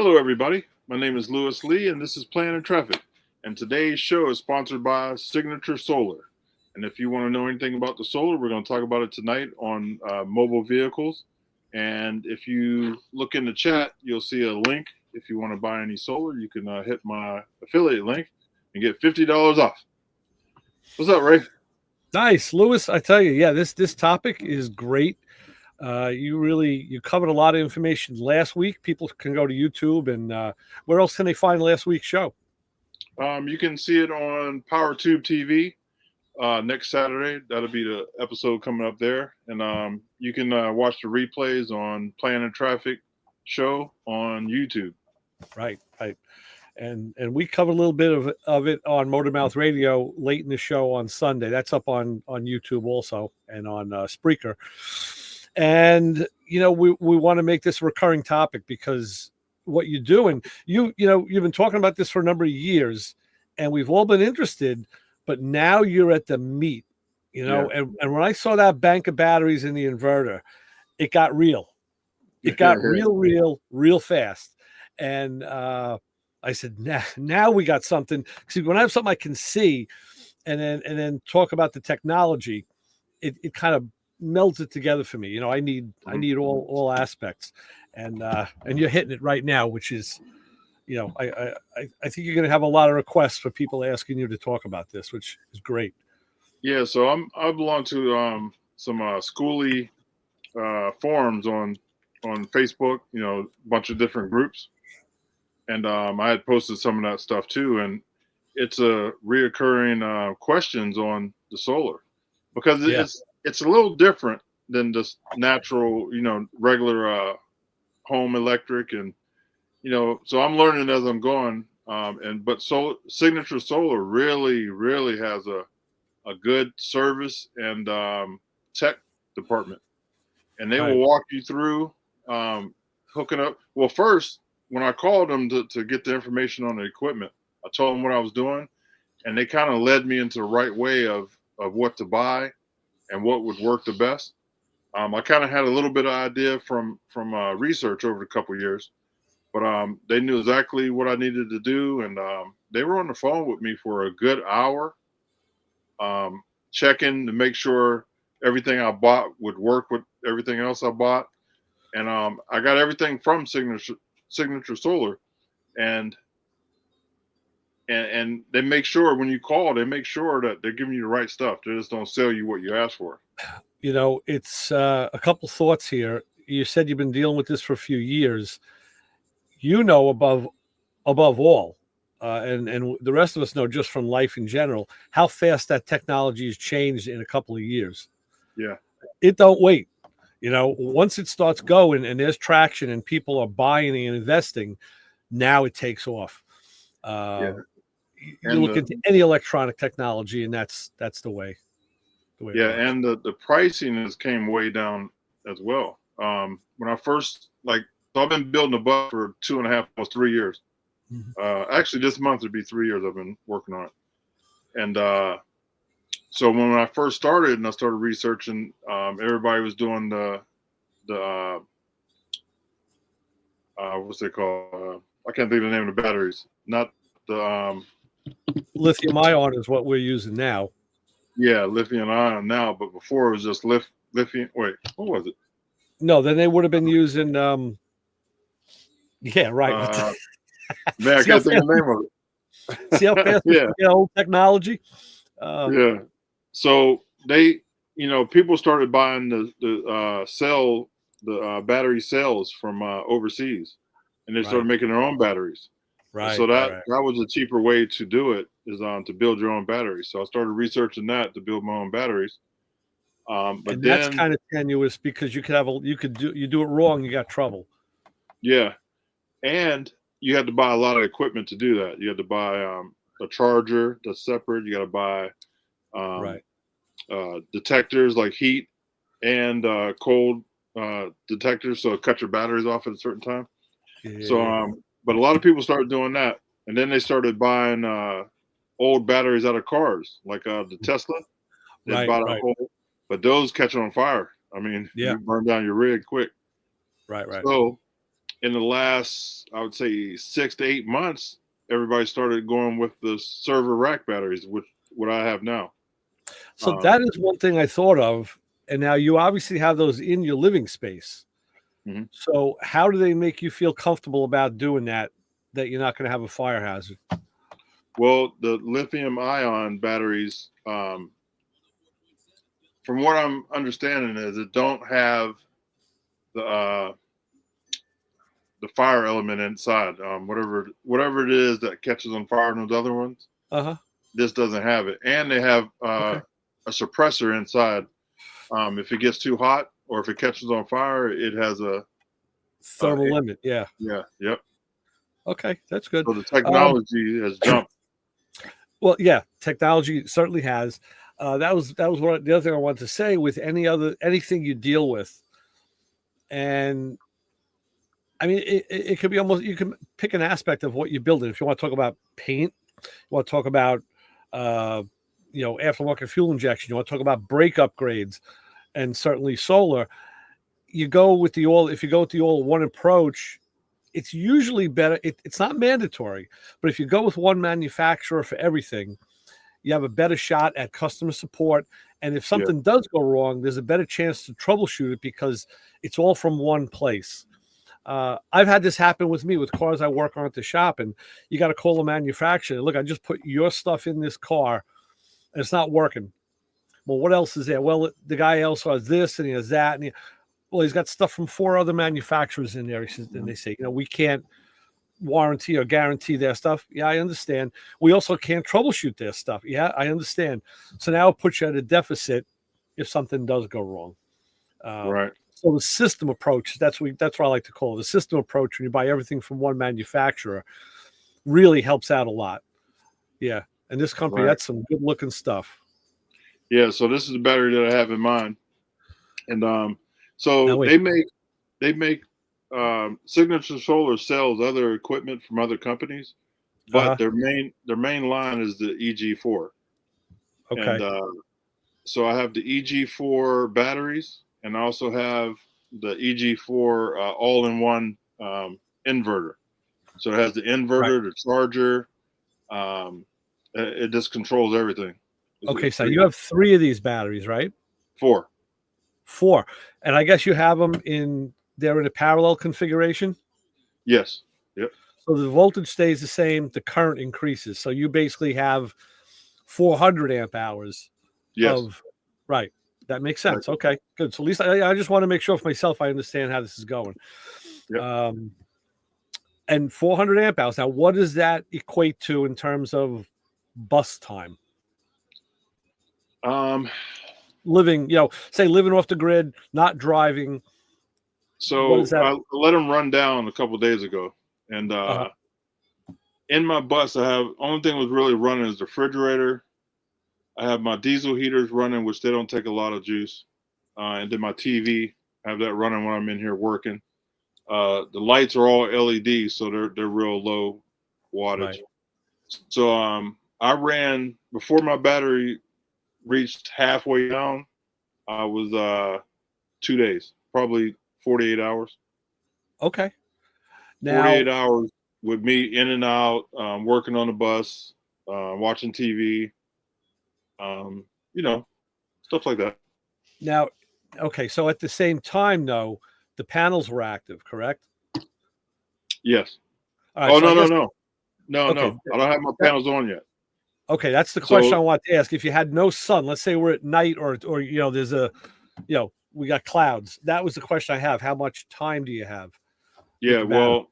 Hello, everybody. My name is Lewis Lee, and this is Plan and Traffic. And today's show is sponsored by Signature Solar. And if you want to know anything about the solar, we're going to talk about it tonight on mobile vehicles. And if you look in the chat, you'll see a link. If you want to buy any solar, you can hit my affiliate link and get $50 off. What's up, Ray? Nice, Lewis. I tell you, yeah, this topic is great. You covered a lot of information last week. People can go to YouTube, and where else can they find last week's show? You can see it on PowerTube TV next Saturday. That'll be the episode coming up there, and you can watch the replays on Plan and Traffic show on YouTube. Right. And we covered a little bit of it on Motor Mouth Radio late in the show on Sunday. That's up on YouTube also, and on Spreaker. And we want to make this a recurring topic because what you do, and you've been talking about this for a number of years, and we've all been interested, but now you're at the meat, Yeah. and when I saw that bank of batteries in the inverter, it got real. It got real fast. And I said, now we got something. See, when I have something I can see and then talk about the technology, it kind of melds it together for me. I need all aspects, and you're hitting it right now, which is, I think you're going to have a lot of requests for people asking you to talk about this, which is great. Yeah, so I belong to some skoolie forums on Facebook. A bunch of different groups, and I had posted some of that stuff too. And it's a reoccurring questions on the solar because it's a little different than just natural, regular home electric, and so I'm learning as I'm going. But Signature Solar really has a good service and tech department, and they will walk you through hooking up. Well, first, when I called them to get the information on the equipment, I told them what I was doing, and they kind of led me into the right way of what to buy and what would work the best. I kind of had a little bit of idea from research over a couple of years, but they knew exactly what I needed to do, and they were on the phone with me for a good hour, checking to make sure everything I bought would work with everything else I bought, and I got everything from Signature Solar, and they make sure when you call, they make sure that they're giving you the right stuff. They just don't sell you what you ask for. It's a couple thoughts here. You said you've been dealing with this for a few years. Above all, and the rest of us know just from life in general, how fast that technology has changed in a couple of years. Yeah. It don't wait. Once it starts going and there's traction and people are buying and investing, now it takes off. You look into any electronic technology, and that's the way. And the pricing came way down as well. When I first so I've been building a bus for 2.5, almost 3 years. Mm-hmm. Actually, this month would be 3 years I've been working on it. And so when I first started and I started researching, everybody was doing the what's they called? I can't think of the name of the batteries. Not the lithium ion is what we're using now. Yeah, lithium ion now, but before it was just lithium. Wait, what was it? No, then they would have been using. Yeah, right. Man, I can't think of the name of it. See how fast old technology. Yeah. So they, people started buying the battery cells from overseas, and they started making their own batteries. Right. So that was a cheaper way to do it, is to build your own batteries. So I started researching that to build my own batteries. But that's kind of tenuous because you do it wrong, you got trouble. Yeah, and you had to buy a lot of equipment to do that. You had to buy a charger that's separate. You got to buy detectors like heat and cold detectors, so it cuts your batteries off at a certain time. Yeah. So, but a lot of people started doing that, and then they started buying old batteries out of cars, like the Tesla. They bought old, but those catch on fire. I mean, you burn down your rig quick. Right. So in the last, I would say 6 to 8 months, everybody started going with the server rack batteries, which what I have now. So that is one thing I thought of. And now you obviously have those in your living space. Mm-hmm. So how do they make you feel comfortable about doing that you're not going to have a fire hazard? Well, the lithium ion batteries, from what I'm understanding, is it don't have the fire element inside. Whatever it is that catches on fire in those other ones, this doesn't have it, and they have a suppressor inside. If it gets too hot or if it catches on fire, it has a thermal limit. Yeah. Yep. Okay, that's good. So the technology has jumped. Well, yeah, technology certainly has. That was what the other thing I wanted to say with anything you deal with, and I mean it could be almost, you can pick an aspect of what you're building. If you want to talk about paint, you want to talk about aftermarket fuel injection, you want to talk about brake upgrades, and certainly solar. You go with the all. If you go with the all-in-one approach, it's usually better. It's not mandatory, but if you go with one manufacturer for everything, you have a better shot at customer support. And if something does go wrong, there's a better chance to troubleshoot it because it's all from one place. I've had this happen with me with cars I work on at the shop, and you got to call the manufacturer. Look, I just put your stuff in this car, and it's not working. Well, what else is there? Well, the guy also has this and he has that, and he's got stuff from 4 other manufacturers in there. He says, and they say, we can't warranty or guarantee their stuff. Yeah, I understand. We also can't troubleshoot their stuff. Yeah, I understand. So now it puts you at a deficit if something does go wrong. Right. So the system approach, that's what I like to call it. The system approach, when you buy everything from one manufacturer, really helps out a lot. Yeah. And this company, that's some good looking stuff. Yeah. So this is the battery that I have in mind. And so they make Signature Solar sells other equipment from other companies, but their main line is the EG4. Okay. And so I have the EG4 batteries, and I also have the EG4 all-in-one inverter. So it has the inverter, the charger. It just controls everything. Okay, so you have 3 of these batteries, right? 4. And I guess you have them they're in a parallel configuration? Yes. Yep. So the voltage stays the same, the current increases. So you basically have 400 amp hours of, right. That makes sense. Right. Okay, good. So at least I just want to make sure for myself I understand how this is going. Yep. And 400 amp hours. Now, what does that equate to in terms of bus time? Living off the grid, not driving. So I let them run down a couple of days ago, and in my bus, I have only thing was really running is the refrigerator. I have my diesel heaters running, which they don't take a lot of juice, and then my TV, I have that running when I'm in here working. The lights are all LED, so they're real low wattage. Right. So I ran before my battery reached halfway down. I was 2 days, probably 48 hours. Okay. Now, 48 hours with me in and out, working on the bus, watching TV, stuff like that. Now, okay, so at the same time, though, the panels were active, correct? Yes. Right, so no. I don't have my panels on yet. Okay, that's the question I want to ask. If you had no sun, let's say we're at night, or there's we got clouds. That was the question I have. How much time do you have? Yeah, well,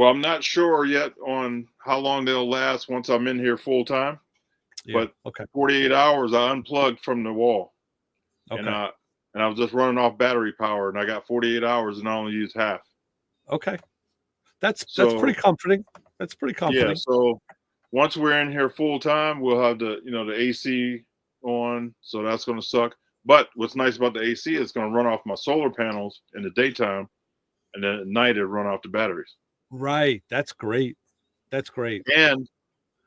I'm not sure yet on how long they'll last once I'm in here full time. Yeah, but 48 hours, I unplugged from the wall. Okay. And I was just running off battery power, and I got 48 hours, and I only used half. Okay, that's pretty comforting. That's pretty comforting. Yeah. So once we're in here full time, we'll have the AC on, so that's going to suck. But what's nice about the AC is it's going to run off my solar panels in the daytime, and then at night it run off the batteries. Right. That's great. That's great. And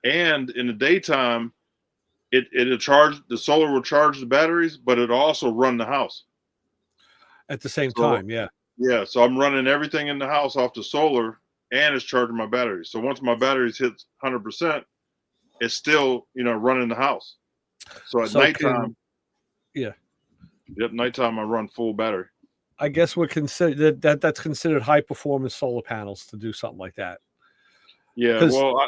in the daytime, it'll charge, the solar will charge the batteries, but it'll also run the house at the same time. Yeah. Yeah, so I'm running everything in the house off the solar, and it's charging my batteries. So once my batteries hit 100%, it's still running the house. So at So nighttime, yeah, nighttime I run full battery. I guess we're considered that's considered high performance solar panels to do something like that. Yeah, Because well,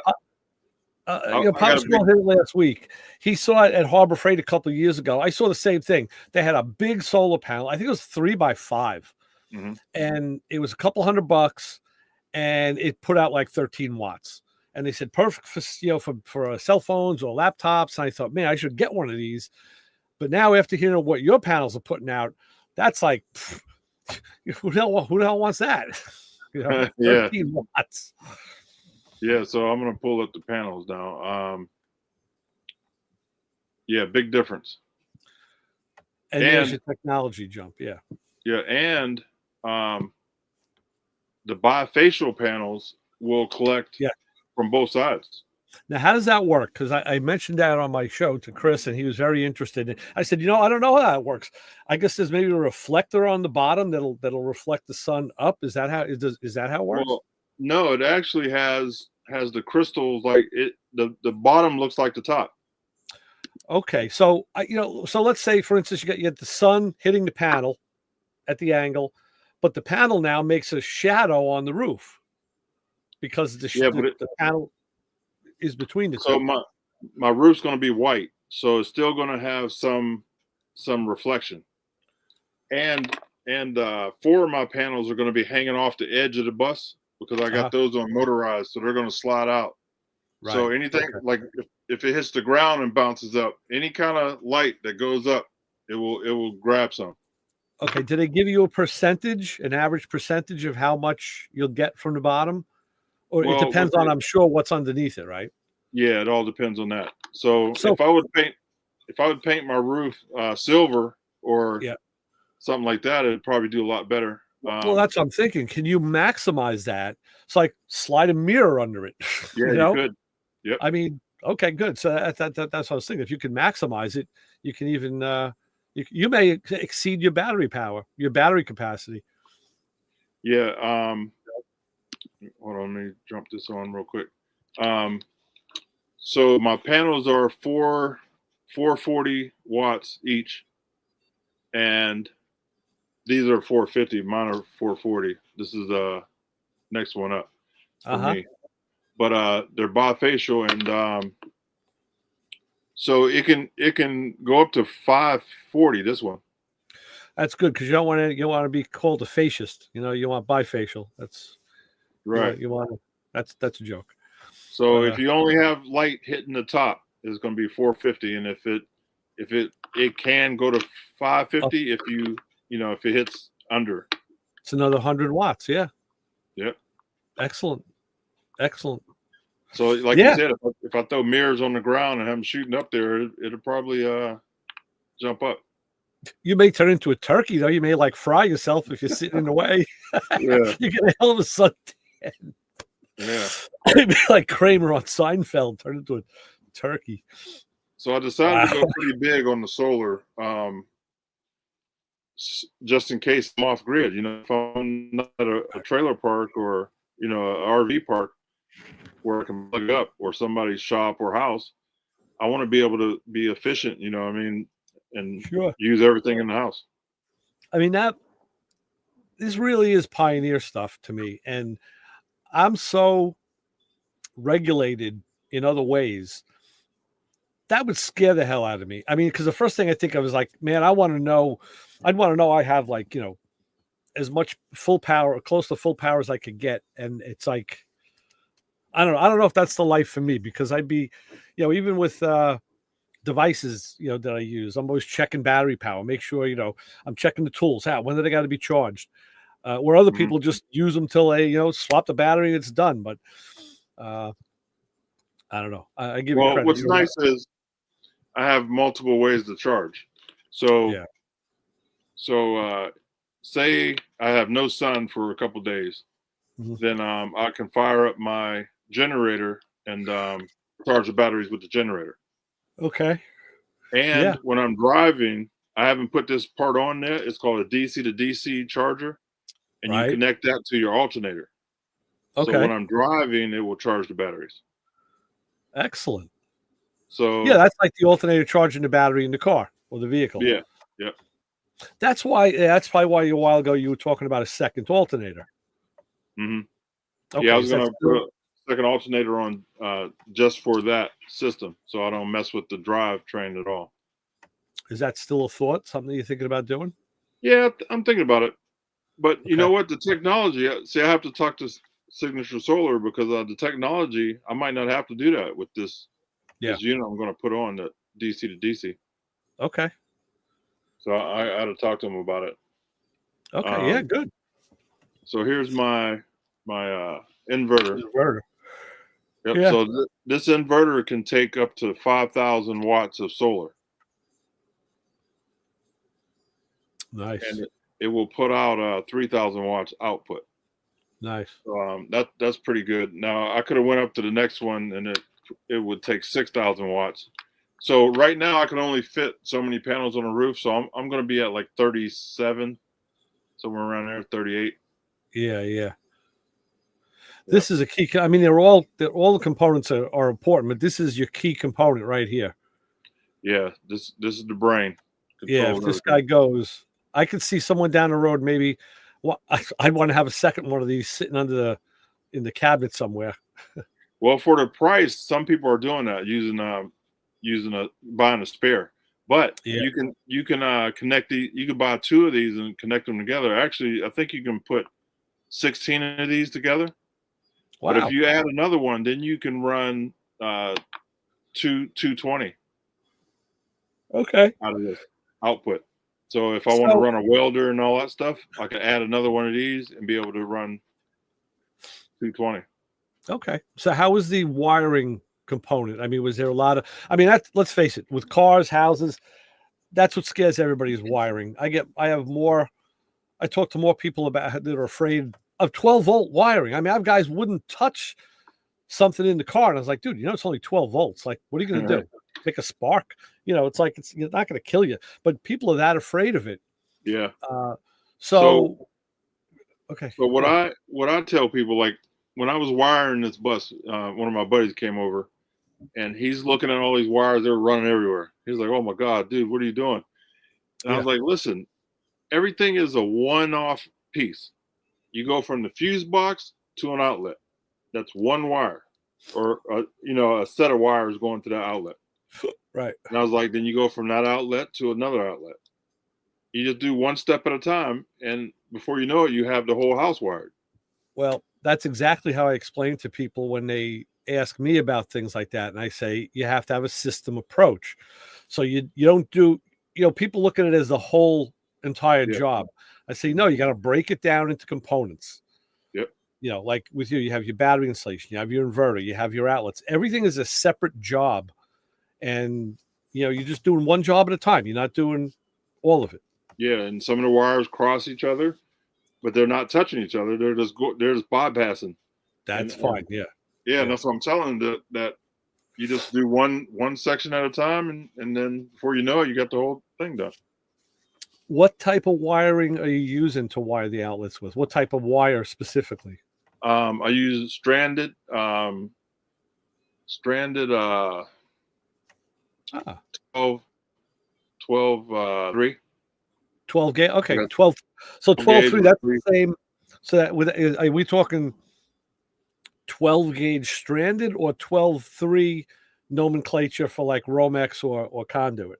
I got Pops a big. hit it last week. He saw it at Harbor Freight a couple of years ago. I saw the same thing. They had a big solar panel. I think it was 3x5, Mhm. and it was a couple $100, and it put out like 13 watts. And they said perfect for cell phones or laptops. And I thought, man, I should get one of these. But now after hearing what your panels are putting out, that's like, who the hell wants that? Yeah, 13 watts. yeah. So I'm gonna pull up the panels now. Yeah, big difference. And there's your technology jump. Yeah. Yeah, and the bifacial panels will collect from both sides. Now, how does that work? Because I mentioned that on my show to Chris, and he was very interested. I said, I don't know how that works. I guess there's maybe a reflector on the bottom that'll reflect the sun up. Is that how it works? Well, no, it actually has the crystals like it. The bottom looks like the top. Okay, so so let's say, for instance, you get the sun hitting the panel at the angle, but the panel now makes a shadow on the roof because the panel is between the two. So my roof's going to be white, so it's still going to have some reflection, and 4 of my panels are going to be hanging off the edge of the bus because I got those on motorized, so they're going to slide out. Right. So anything like if it hits the ground and bounces up, any kind of light that goes up, it will grab some. Okay. Do they give you an average percentage of how much you'll get from the bottom? Or it depends on, I'm sure, what's underneath it, right? Yeah, it all depends on that. So if I would paint my roof silver or something like that, it'd probably do a lot better. Well, that's what I'm thinking. Can you maximize that? It's like slide a mirror under it. Yeah, you could. Yep. I mean, okay, good. So that's what I was thinking. If you can maximize it, you can even you may exceed your battery power, your battery capacity. Yeah. Hold on, let me jump this on real quick. So my panels are 440 watts each, and these are 450. Mine are 440. This is the next one up for me. But they're bifacial, and so it can go up to 540. This one. That's good because you don't want to be called a fascist. You want bifacial. That's right. You want that's a joke. So if you only have light hitting the top, it's going to be 450, and if it can go to 550 if if it hits under. It's another 100 watts. Yeah. Yep. Excellent. So like you said, if I throw mirrors on the ground and have them shooting up there, it'll probably jump up. You may turn into a turkey though. You may like fry yourself if you're sitting in the way. Yeah. You get a hell of a suntan. Yeah. It'd be like Kramer on Seinfeld, turn into a turkey. So I decided to go pretty big on the solar, just in case I'm off grid. If I'm not at a trailer park or an RV park where I can plug up, or somebody's shop or house, I want to be able to be efficient. And use everything in the house. I mean, this really is pioneer stuff to me, and I'm so regulated in other ways that would scare the hell out of me. I mean, because the first thing I think of is like, man, I'd want to know I have like as much full power or close to full power as I could get, and it's like I don't know if that's the life for me, because I'd be even with devices that I use, I'm always checking battery power, make sure I'm checking the tools out, when do they got to be charged, where other people just use them till they swap the battery and it's done. But I don't know. I give you credit. What's nice is I have multiple ways to charge. So say I have no sun for a couple days, then I can fire up my generator and charge the batteries with the generator. Okay. And when I'm driving, I haven't put this part on there. It's called a DC to DC charger. and you connect that to your alternator. Okay. So when I'm driving, it will charge the batteries. Excellent. So yeah, that's like the alternator charging the battery in the car or the vehicle. Yeah. Yep. That's why. That's probably why a while ago you were talking about a second alternator. Mm-hmm. Okay, yeah, I was going to put a second alternator on just for that system, so I don't mess with the drivetrain at all. Is that still a thought? Something you're thinking about doing? Yeah, I'm thinking about it. But you know what? The technology. See, I have to talk to Signature Solar because the technology. I might not have to do that with this. Yeah. This unit I'm going to put on the DC to DC. Okay. So I had to talk to them about it. Okay. Yeah. Good. So here's my inverter. Yep. Yeah. So this inverter can take up to 5,000 watts of solar. Nice. And it will put out 3,000 watts output. Nice. So that's pretty good. Now I could have went up to the next one, and it would take 6,000 watts. So right now I can only fit so many panels on the roof. So I'm going to be at like 37, somewhere around there, 38. Yeah. Yeah. This is a key. I mean, all the components are important, but this is your key component right here. Yeah, this is the brain. Yeah, if this guy goes, I could see someone down the road. Maybe, well, I'd want to have a second one of these sitting in the cabinet somewhere. Well, for the price, some people are doing that buying a spare. But you can connect you can buy two of these and connect them together. Actually, I think you can put 16 of these together. Wow. But if you add another one, then you can run 220. Okay. Out of this output. So if I want to run a welder and all that stuff, I can add another one of these and be able to run 220. Okay. So how was the wiring component? I mean, was there a lot of? I mean, let's face it, with cars, houses, that's what scares everybody is wiring. I talk to more people that are afraid of 12-volt wiring. I mean, I have guys wouldn't touch something in the car, and I was like, dude, it's only 12 volts. Like, what are you going to do? Pick a spark? It's like it's not going to kill you. But people are that afraid of it. Yeah. Okay. So what I tell people, like when I was wiring this bus, one of my buddies came over, and he's looking at all these wires that are running everywhere. He's like, "Oh my God, dude, what are you doing?" And I was like, "Listen, everything is a one-off piece. You go from the fuse box to an outlet. That's one wire, or a set of wires going to that outlet." Right. And I was like, then you go from that outlet to another outlet. You just do one step at a time, and before you know it, you have the whole house wired. Well, that's exactly how I explain to people when they ask me about things like that. And I say, you have to have a system approach. So you don't do, people look at it as the whole entire job. I say, no, you got to break it down into components. Yep. Like with you have your battery installation, you have your inverter, you have your outlets. Everything is a separate job. And, you're just doing one job at a time. You're not doing all of it. Yeah. And some of the wires cross each other, but they're not touching each other. They're just bypassing. That's fine. Yeah. Yeah. And that's what I'm telling them, that you just do one section at a time. And then before you know it, you got the whole thing done. What type of wiring are you using to wire the outlets with? What type of wire specifically? I use stranded 12 3. 12 gauge. Okay, 12. So 12 3. That's the same. So that are we talking 12 gauge stranded or 12 3 nomenclature for like Romex or conduit?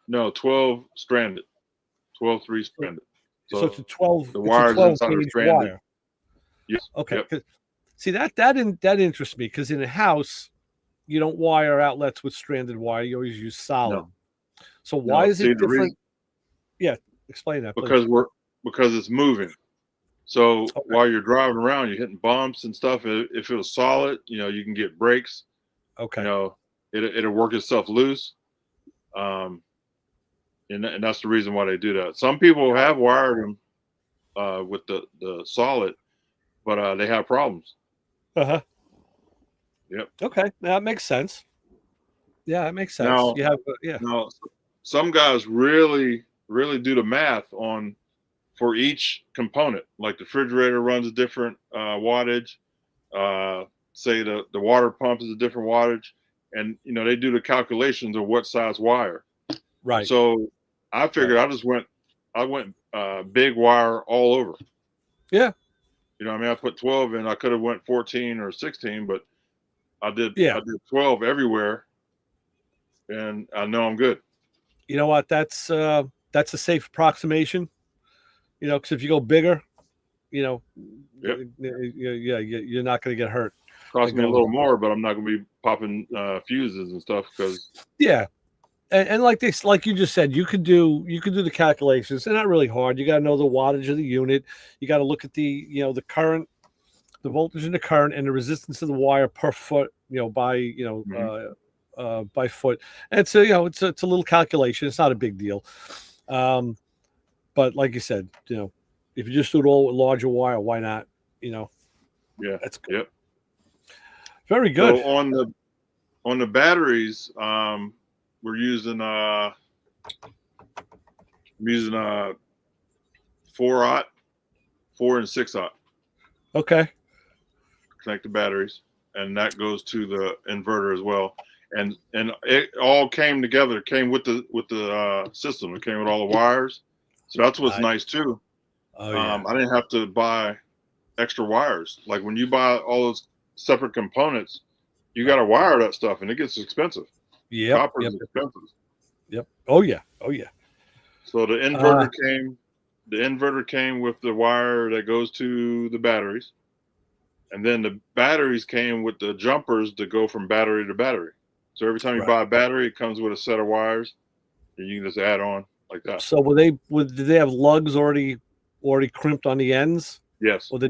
No, 12 stranded. 12 3 stranded. So it's a 12. The wires inside are stranded. Wire. Yes. Okay. Yep. See that interests me because in a house you don't wire outlets with stranded wire. You always use solid. No. So why is it different? Explain that. Because because it's moving. So while you're driving around, you're hitting bumps and stuff. If it was solid, you can get brakes. Okay. It'll work itself loose. And that's the reason why they do that. Some people have wired them with the solid, but they have problems. Uh-huh. Yep. Okay, that makes sense. Yeah, that makes sense. Now, some guys really, really do the math on for each component. Like the refrigerator runs a different wattage. Say the water pump is a different wattage, and they do the calculations of what size wire. Right. So I figured I went big wire all over. Yeah. I put 12 in. I could have went 14 or 16, but I did 12 everywhere, and I know I'm good. You know what? That's a safe approximation. Because if you go bigger, Yep. you're not going to get hurt. Cost me a little more, but I'm not going to be popping fuses and stuff because. Yeah. And like you just said, you could do the calculations. They're not really hard. You got to know the wattage of the unit. You got to look at the the current, the voltage in the current, and the resistance of the wire per foot. By by foot. And it's it's a little calculation. It's not a big deal. But like you said, if you just do it all with larger wire, why not? Yeah, that's good. Yep. Very good. So on the batteries, we're using 4-aught, 4 and 6-aught. Okay. Connect the batteries, and that goes to the inverter as well. And it all came together. Came with the system. It came with all the wires. So that's what's nice too. Oh yeah. I didn't have to buy extra wires. Like when you buy all those separate components, you got to wire that stuff, and it gets expensive. Yeah. Copper is expensive. Yep. Oh yeah. Oh yeah. So the inverter came. The inverter came with the wire that goes to the batteries, and then the batteries came with the jumpers that go from battery to battery. So every time you buy a battery, it comes with a set of wires, and you can just add on like that. So did they have lugs already crimped on the ends? Yes. Or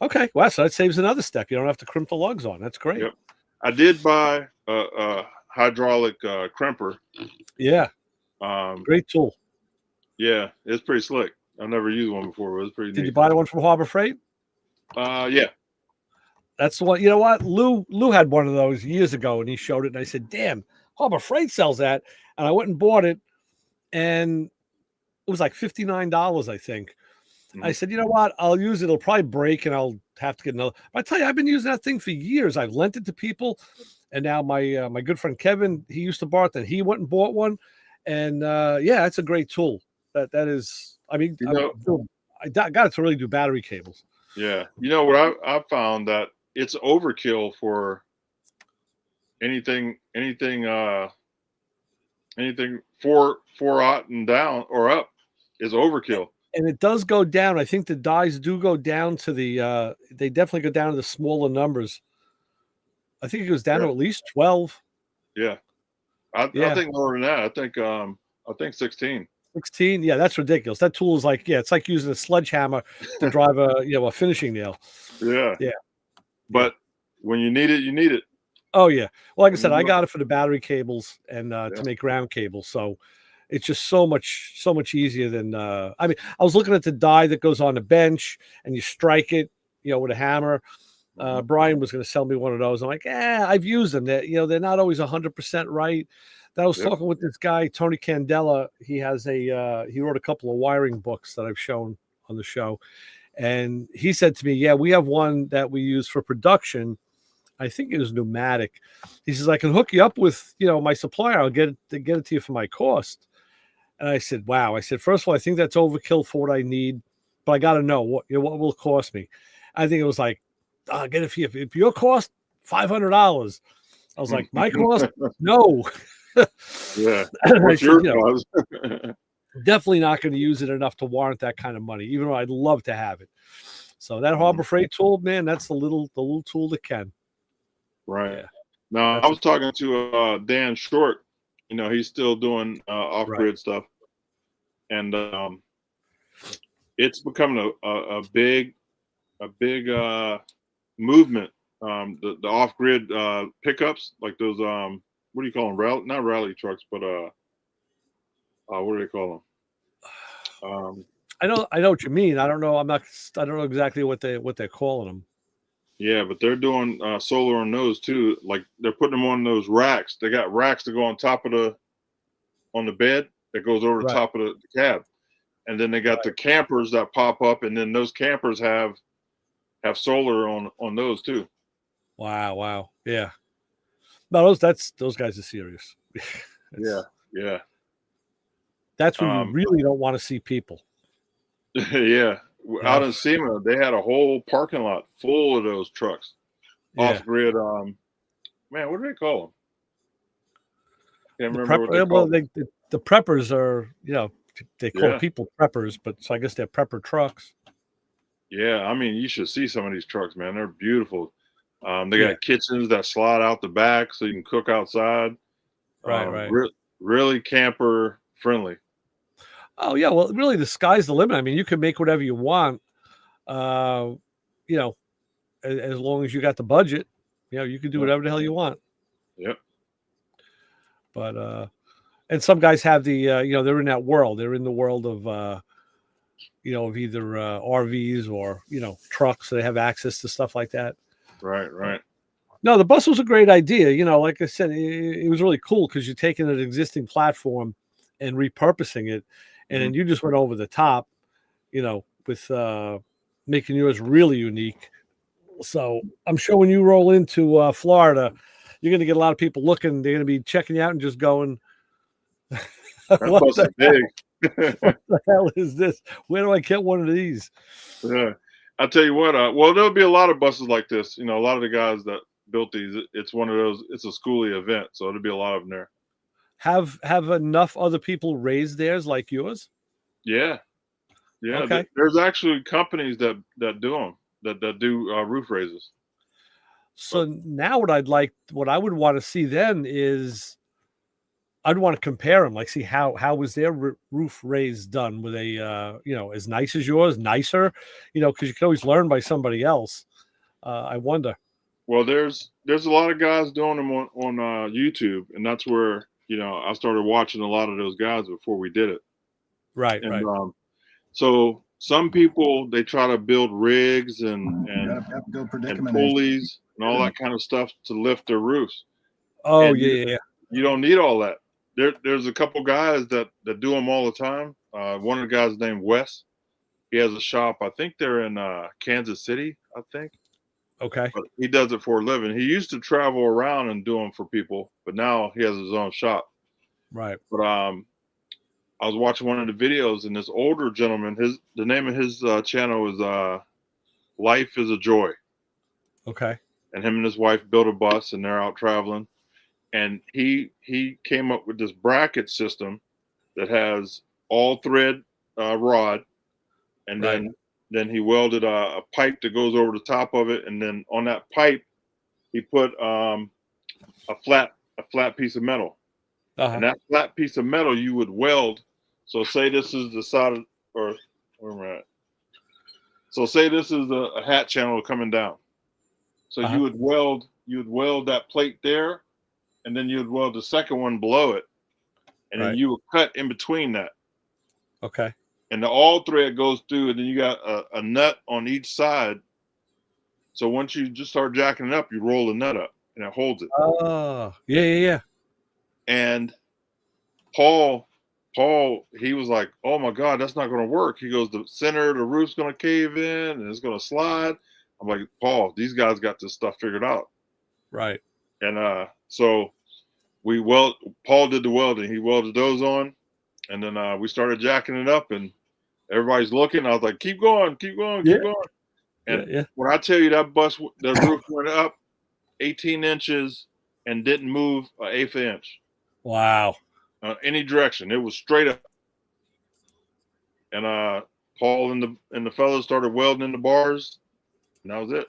okay. Well, so that saves another step. You don't have to crimp the lugs on. That's great. Yep. I did buy a hydraulic crimper. Yeah. Great tool. Yeah, it's pretty slick. I've never used one before, but it's pretty neat. Did you buy one from Harbor Freight? Yeah. That's the one. You know what? Lou had one of those years ago, and he showed it, and I said, "Damn, Harbor Freight sells that." And I went and bought it, and it was like $59, I think. Mm-hmm. I said, "You know what? I'll use it. It'll probably break, and I'll have to get another." But I tell you, I've been using that thing for years. I've lent it to people, and now my good friend Kevin, he used to borrow it, and he went and bought one, and yeah, it's a great tool. That is, I mean, I got it to really do battery cables. Yeah, what I found that it's overkill for anything 4-aught and down or up is overkill. And it does go down. I think the dies do go down to the they definitely go down to the smaller numbers. I think it goes down to at least 12. Yeah. I think more than that. I think 16. 16. Yeah, that's ridiculous. That tool is like, it's like using a sledgehammer to drive a finishing nail. Yeah. Yeah. But when you need it, you need it. Oh yeah. Well, like I said, I got it for the battery cables and to make ground cables. So it's just so much easier than I was looking at the die that goes on the bench and you strike it, with a hammer. Brian was going to sell me one of those. I'm like, I've used them. They're not always 100% right. I was talking with this guy, Tony Candela. He has he wrote a couple of wiring books that I've shown on the show. And he said to me, yeah, we have one that we use for production. I think it was pneumatic. He says, I can hook you up with, my supplier. I'll get it to you for my cost. And I said, wow. I said, first of all, I think that's overkill for what I need, but I got to know what will it cost me. I think it was like, I'll get it for you. If your cost $500, I was like, my cost? No. Yeah. What's your cost? Definitely not going to use it enough to warrant that kind of money, even though I'd love to have it. So that Harbor Freight tool, man, that's the little tool that can. Right. Yeah. Now, I was talking to Dan Short. He's still doing off-grid stuff. And it's becoming a big movement. The off-grid pickups, like those, what do you call them? Not rally trucks, but what do they call them? I know what you mean. I don't know exactly what they're calling them. Yeah, but they're doing solar on those too. Like they're putting them on those racks. They got racks to go on top of on the bed that goes over the top of the cab. and then they got the campers that pop up, and then those campers have solar on those too. Wow. Yeah. No, those guys are serious. Yeah. That's where you really don't want to see people. Yeah. Out in SEMA, they had a whole parking lot full of those trucks. Off grid. Man, what do they call them? Can't remember what they call them. The preppers are, they call people preppers, but so I guess they're prepper trucks. Yeah, I mean, you should see some of these trucks, man. They're beautiful. They got kitchens that slide out the back so you can cook outside. Right. Really camper friendly. Oh yeah, well, really, the sky's the limit. I mean, you can make whatever you want. As long as you got the budget, you can do whatever the hell you want. Yep. But and some guys have the they're in that world. They're in the world of of either RVs or trucks. So they have access to stuff like that. Right. No, the bus was a great idea. Like I said, it was really cool because you're taking an existing platform and repurposing it, and then you just went over the top, with making yours really unique. So I'm sure when you roll into Florida, you're going to get a lot of people looking. They're going to be checking you out and just going, "That bus is big. What the hell is this? Where do I get one of these?" Yeah, I'll tell you what. Well, there'll be a lot of buses like this. A lot of the guys that built these. It's one of those. It's a schoolie event, so there'll be a lot of them there. Have enough other people raise theirs like yours? Yeah. Okay. There's actually companies that do them. That do roof raises. So now what I would want to see then is I'd want to compare them, like see how was their roof raise done? Were they as nice as yours, nicer? Because you can always learn by somebody else. I wonder. Well, there's a lot of guys doing them on YouTube, and that's where I started watching a lot of those guys before we did it. Right. So some people, they try to build rigs and pulleys and all that kind of stuff to lift their roofs. Oh, and yeah. You don't need all that. There's a couple guys that do them all the time. One of the guys named Wes. He has a shop. I think they're in Kansas City, I think. Okay. But he does it for a living. He used to travel around and do them for people, but now he has his own shop. Right. But I was watching one of the videos, and this older gentleman, the name of his channel is Life is a Joy. Okay. And him and his wife built a bus, and they're out traveling. And he came up with this bracket system that has all thread rod, and then he welded a pipe that goes over the top of it, and then on that pipe he put a flat piece of metal. And that flat piece of metal you would weld. So say this is the side of, or where am I at? So say this is a hat channel coming down. So you would weld that plate there, and then you would weld the second one below it, and then you would cut in between that. Okay. And the all thread goes through, and then you got a nut on each side. So once you just start jacking it up, you roll the nut up, and it holds it. Oh, yeah. And Paul, he was like, "Oh my God, that's not going to work." He goes, "The center of the roof's going to cave in, and it's going to slide." I'm like, "Paul, these guys got this stuff figured out." Right. And so Paul did the welding. He welded those on, and then we started jacking it up, and everybody's looking. I was like, keep going. And when I tell you that the roof went up 18 inches and didn't move an eighth inch. Wow. Any direction. It was straight up. And Paul and the fellows started welding in the bars, and that was it.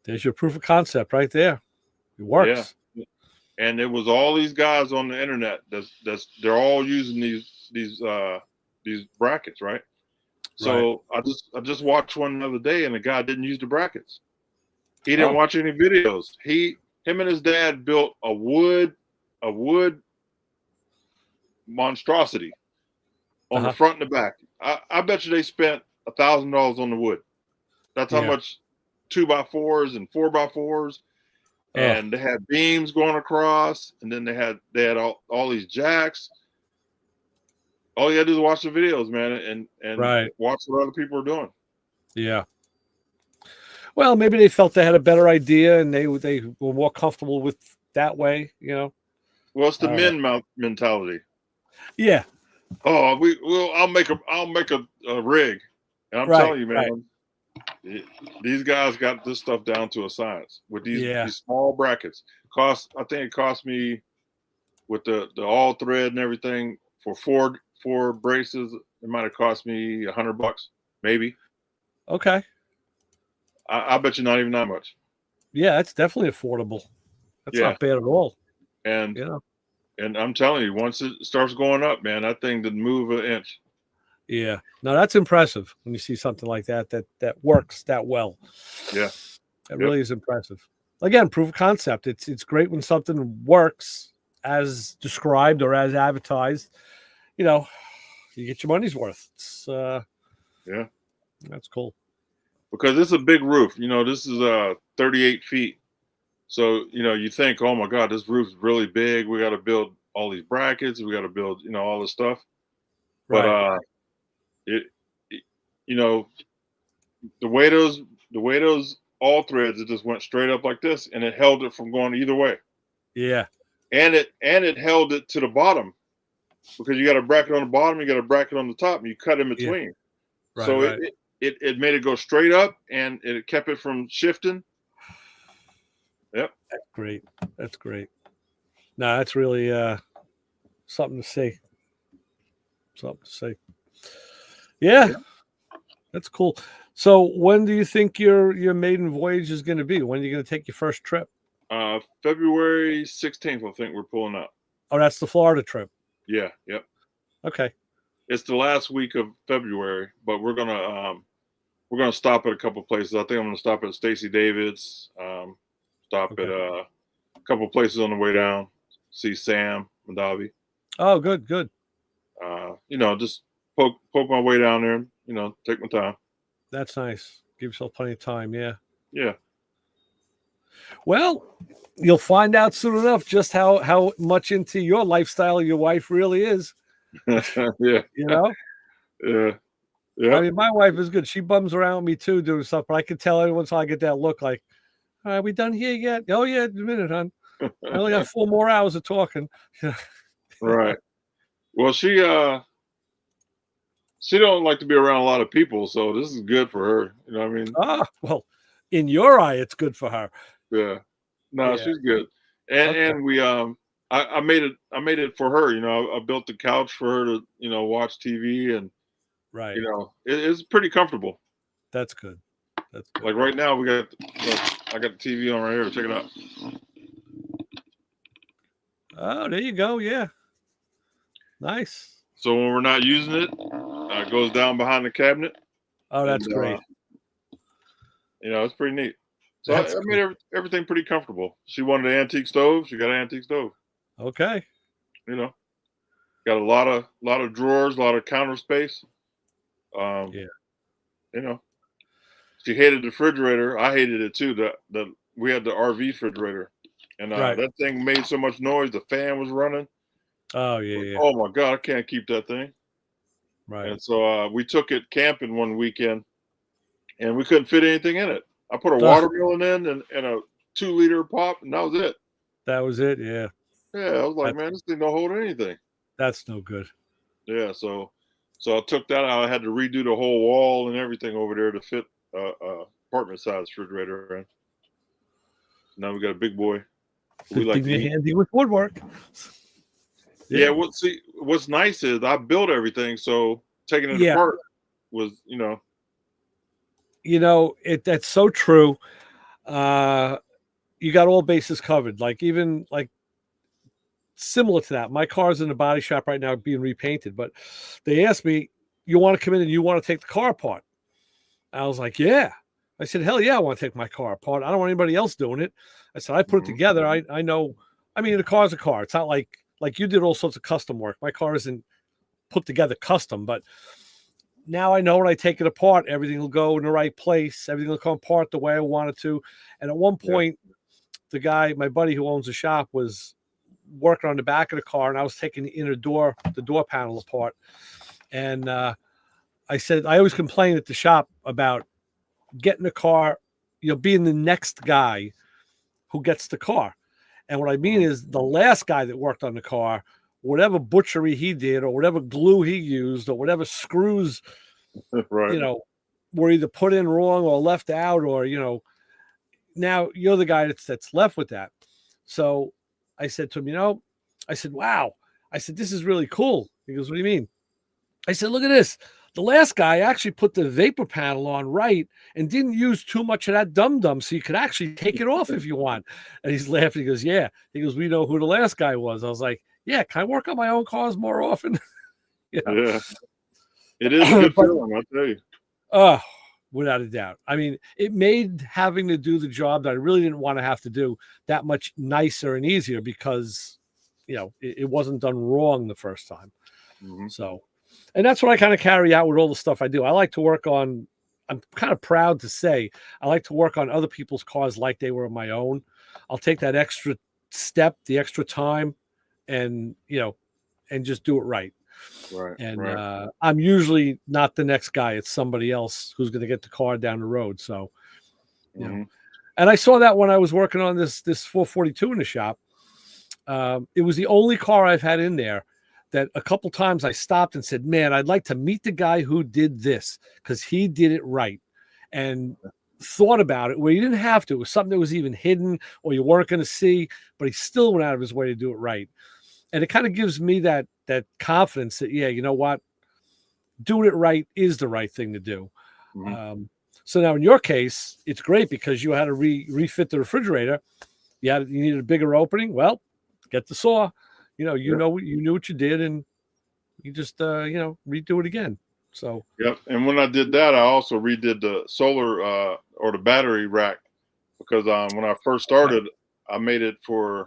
There's your proof of concept right there. It works. Yeah. And it was all these guys on the internet they're all using these brackets, right? So I just watched one the other day, and the guy didn't use the brackets. He didn't watch any videos. Him and his dad built a wood monstrosity on the front and the back. I bet you they spent $1,000 on the wood. That's how much 2x4s and 4x4s. And they had beams going across, and then they had all these jacks. all you gotta do is watch the videos, man, and Right. watch what other people are doing. Yeah. Well, maybe they felt they had a better idea and they were more comfortable with that way, you know. Well, it's the Uh, men mentality. yeah. Oh, I'll make a rig, and I'm Right. telling you, Right. man, these guys got this stuff down to a science with Yeah. these small brackets. I think it cost me with the all thread and everything for four braces. It might have cost me $100, maybe. Okay. I bet you not even that much. Yeah, that's definitely affordable. That's Yeah, not bad at all. and You know. and I'm telling you, once it starts going up, man, that thing didn't move an inch. Yeah. No, that's impressive when you see something like that that works that well. Yeah. That Yep. really is impressive. Again, proof of concept. It's great when something works as described or as advertised. You know, you get your money's worth. It's Yeah. that's cool. Because it's a big roof. You know, this is 38 feet. So, you know, you think, oh my God, this roof's really big. We got to build all these brackets. We got to build, you know, all this stuff. But Right. it, you know, the way those all threads, it just went straight up like this, and it held it from going either way. Yeah. And it held it to the bottom because you got a bracket on the bottom, you got a bracket on the top, and you cut in Yeah. between. Right. So Right. it made it go straight up, and it kept it from shifting. Yep. That's great. That's great. No, that's really something to see. Something to see. Yeah, that's cool. So when do you think your maiden voyage is going to be? When are you going to take your first trip? February 16th, I think we're pulling up. Oh, that's the Florida trip. Yeah. Yep. Okay. It's the last week of February, but we're gonna stop at a couple places. I think I'm gonna stop at Stacy David's. Stop Okay. at a couple places on the way down. See Sam Madavi. Oh, good, good. You know, just poke my way down there. You know, take my time. That's nice. Give yourself plenty of time. Yeah. Yeah. Well, you'll find out soon enough just how much into your lifestyle your wife really is. Yeah. You know. Yeah. Yeah. I mean, my wife is good. She bums around me too, doing stuff, but I can tell every once in a while I get that look like, are we done here yet? Oh yeah, a minute, hon. I only got 4 more hours of talking. Right. Well, she don't like to be around a lot of people, so this is good for her. You know what I mean? Well, in your eye, it's good for her. Yeah. No, Yeah. she's good. And Okay. and we I made it for her, you know. I built the couch for her to, you know, watch TV, and Right. you know, it's pretty comfortable. That's good. That's good. Like right now we got I got the TV on right here. Check it out. Oh, there you go. Yeah. Nice. So when we're not using it, it goes down behind the cabinet. Oh, that's And, great. You know, it's pretty neat. So That's I made everything pretty comfortable. She wanted an antique stove. She got an antique stove. Okay. You know, got a lot of drawers, a lot of counter space. Yeah. You know, she hated the refrigerator. I hated it too. We had the RV refrigerator, and Right. that thing made so much noise. The fan was running. Oh, yeah. Oh my God, I can't keep that thing. Right. And so we took it camping one weekend, and we couldn't fit anything in it. I put a watermelon in and a 2-liter pop, and that was it. That was it. Yeah. Yeah, I was like, man, this thing don't hold anything. That's no good. Yeah, so I took that out. I had to redo the whole wall and everything over there to fit apartment size refrigerator in. Now we got a big boy. We like to eat. Handy with woodwork. Yeah. What's nice is I built everything, so taking it apart was, you know. You know, that's so true. You got all bases covered. Like even like similar to that. My car's in the body shop right now being repainted, but they asked me, you want to come in and you want to take the car apart? I was like, yeah. I said, hell yeah, I want to take my car apart. I don't want anybody else doing it. I said, I put it together. I know. I mean, the car's a car. It's not like you did all sorts of custom work. My car isn't put together custom, but now I know when I take it apart, everything will go in the right place. Everything will come apart the way I want it to. And at one point, the guy, my buddy who owns the shop, was working on the back of the car, and I was taking the door panel apart. And I said, I always complain at the shop about getting a car, being the next guy who gets the car. And what I mean is the last guy that worked on the car, whatever butchery he did, or whatever glue he used, or whatever screws, Right. were either put in wrong or left out, or, now you're the guy that's left with that. So I said to him, I said, wow. I said, this is really cool. He goes, what do you mean? I said, look at this. The last guy actually put the vapor panel on right and didn't use too much of that dum-dum, so you could actually take it off if you want. And he's laughing. He goes, yeah. He goes, we know who the last guy was. I was like, yeah, can I work on my own cars more often? Yeah. It is a good feeling, I'll tell you. Oh, without a doubt. I mean, it made having to do the job that I really didn't want to have to do that much nicer and easier because, it wasn't done wrong the first time. Mm-hmm. So, and that's what I kind of carry out with all the stuff I do. I like to work on, I'm kind of proud to say, I like to work on other people's cars like they were my own. I'll take that extra step, the extra time, and, and just do it right. Right. And right. I'm usually not the next guy. It's somebody else who's going to get the car down the road. So, Mm-hmm. And I saw that when I was working on this 442 in the shop. It was the only car I've had in there that a couple times I stopped and said, man, I'd like to meet the guy who did this because he did it right. And thought about it where you didn't have to. It was something that was even hidden or you weren't going to see, but he still went out of his way to do it right. And it kind of gives me that confidence that, yeah, you know what? Doing it right is the right thing to do. Mm-hmm. So now in your case, it's great because you had to refit the refrigerator. You needed a bigger opening. Well, get the saw. You knew what you did, and you just redo it again. So yep. And when I did that, I also redid the solar or the battery rack because when I first started, I made it I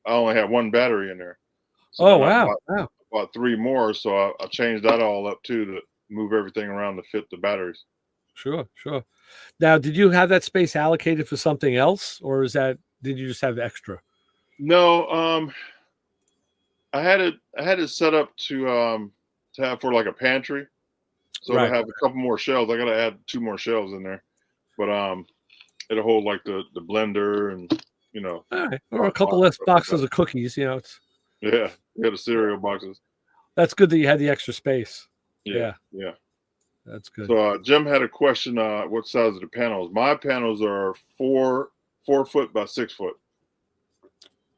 only had one battery in there. So wow. I bought 3 more, so I changed that all up too to move everything around to fit the batteries. Sure. Now, did you have that space allocated for something else, or did you just have extra? No, I had it set up to have for like a pantry, so to have a couple more shelves. I got to add 2 more shelves in there, but it'll hold like the blender and all right. Or a couple less boxes of cookies. It's the cereal boxes. That's good that you had the extra space. Yeah. That's good. So Jim had a question. What size are the panels? My panels are 4 foot by 6 foot.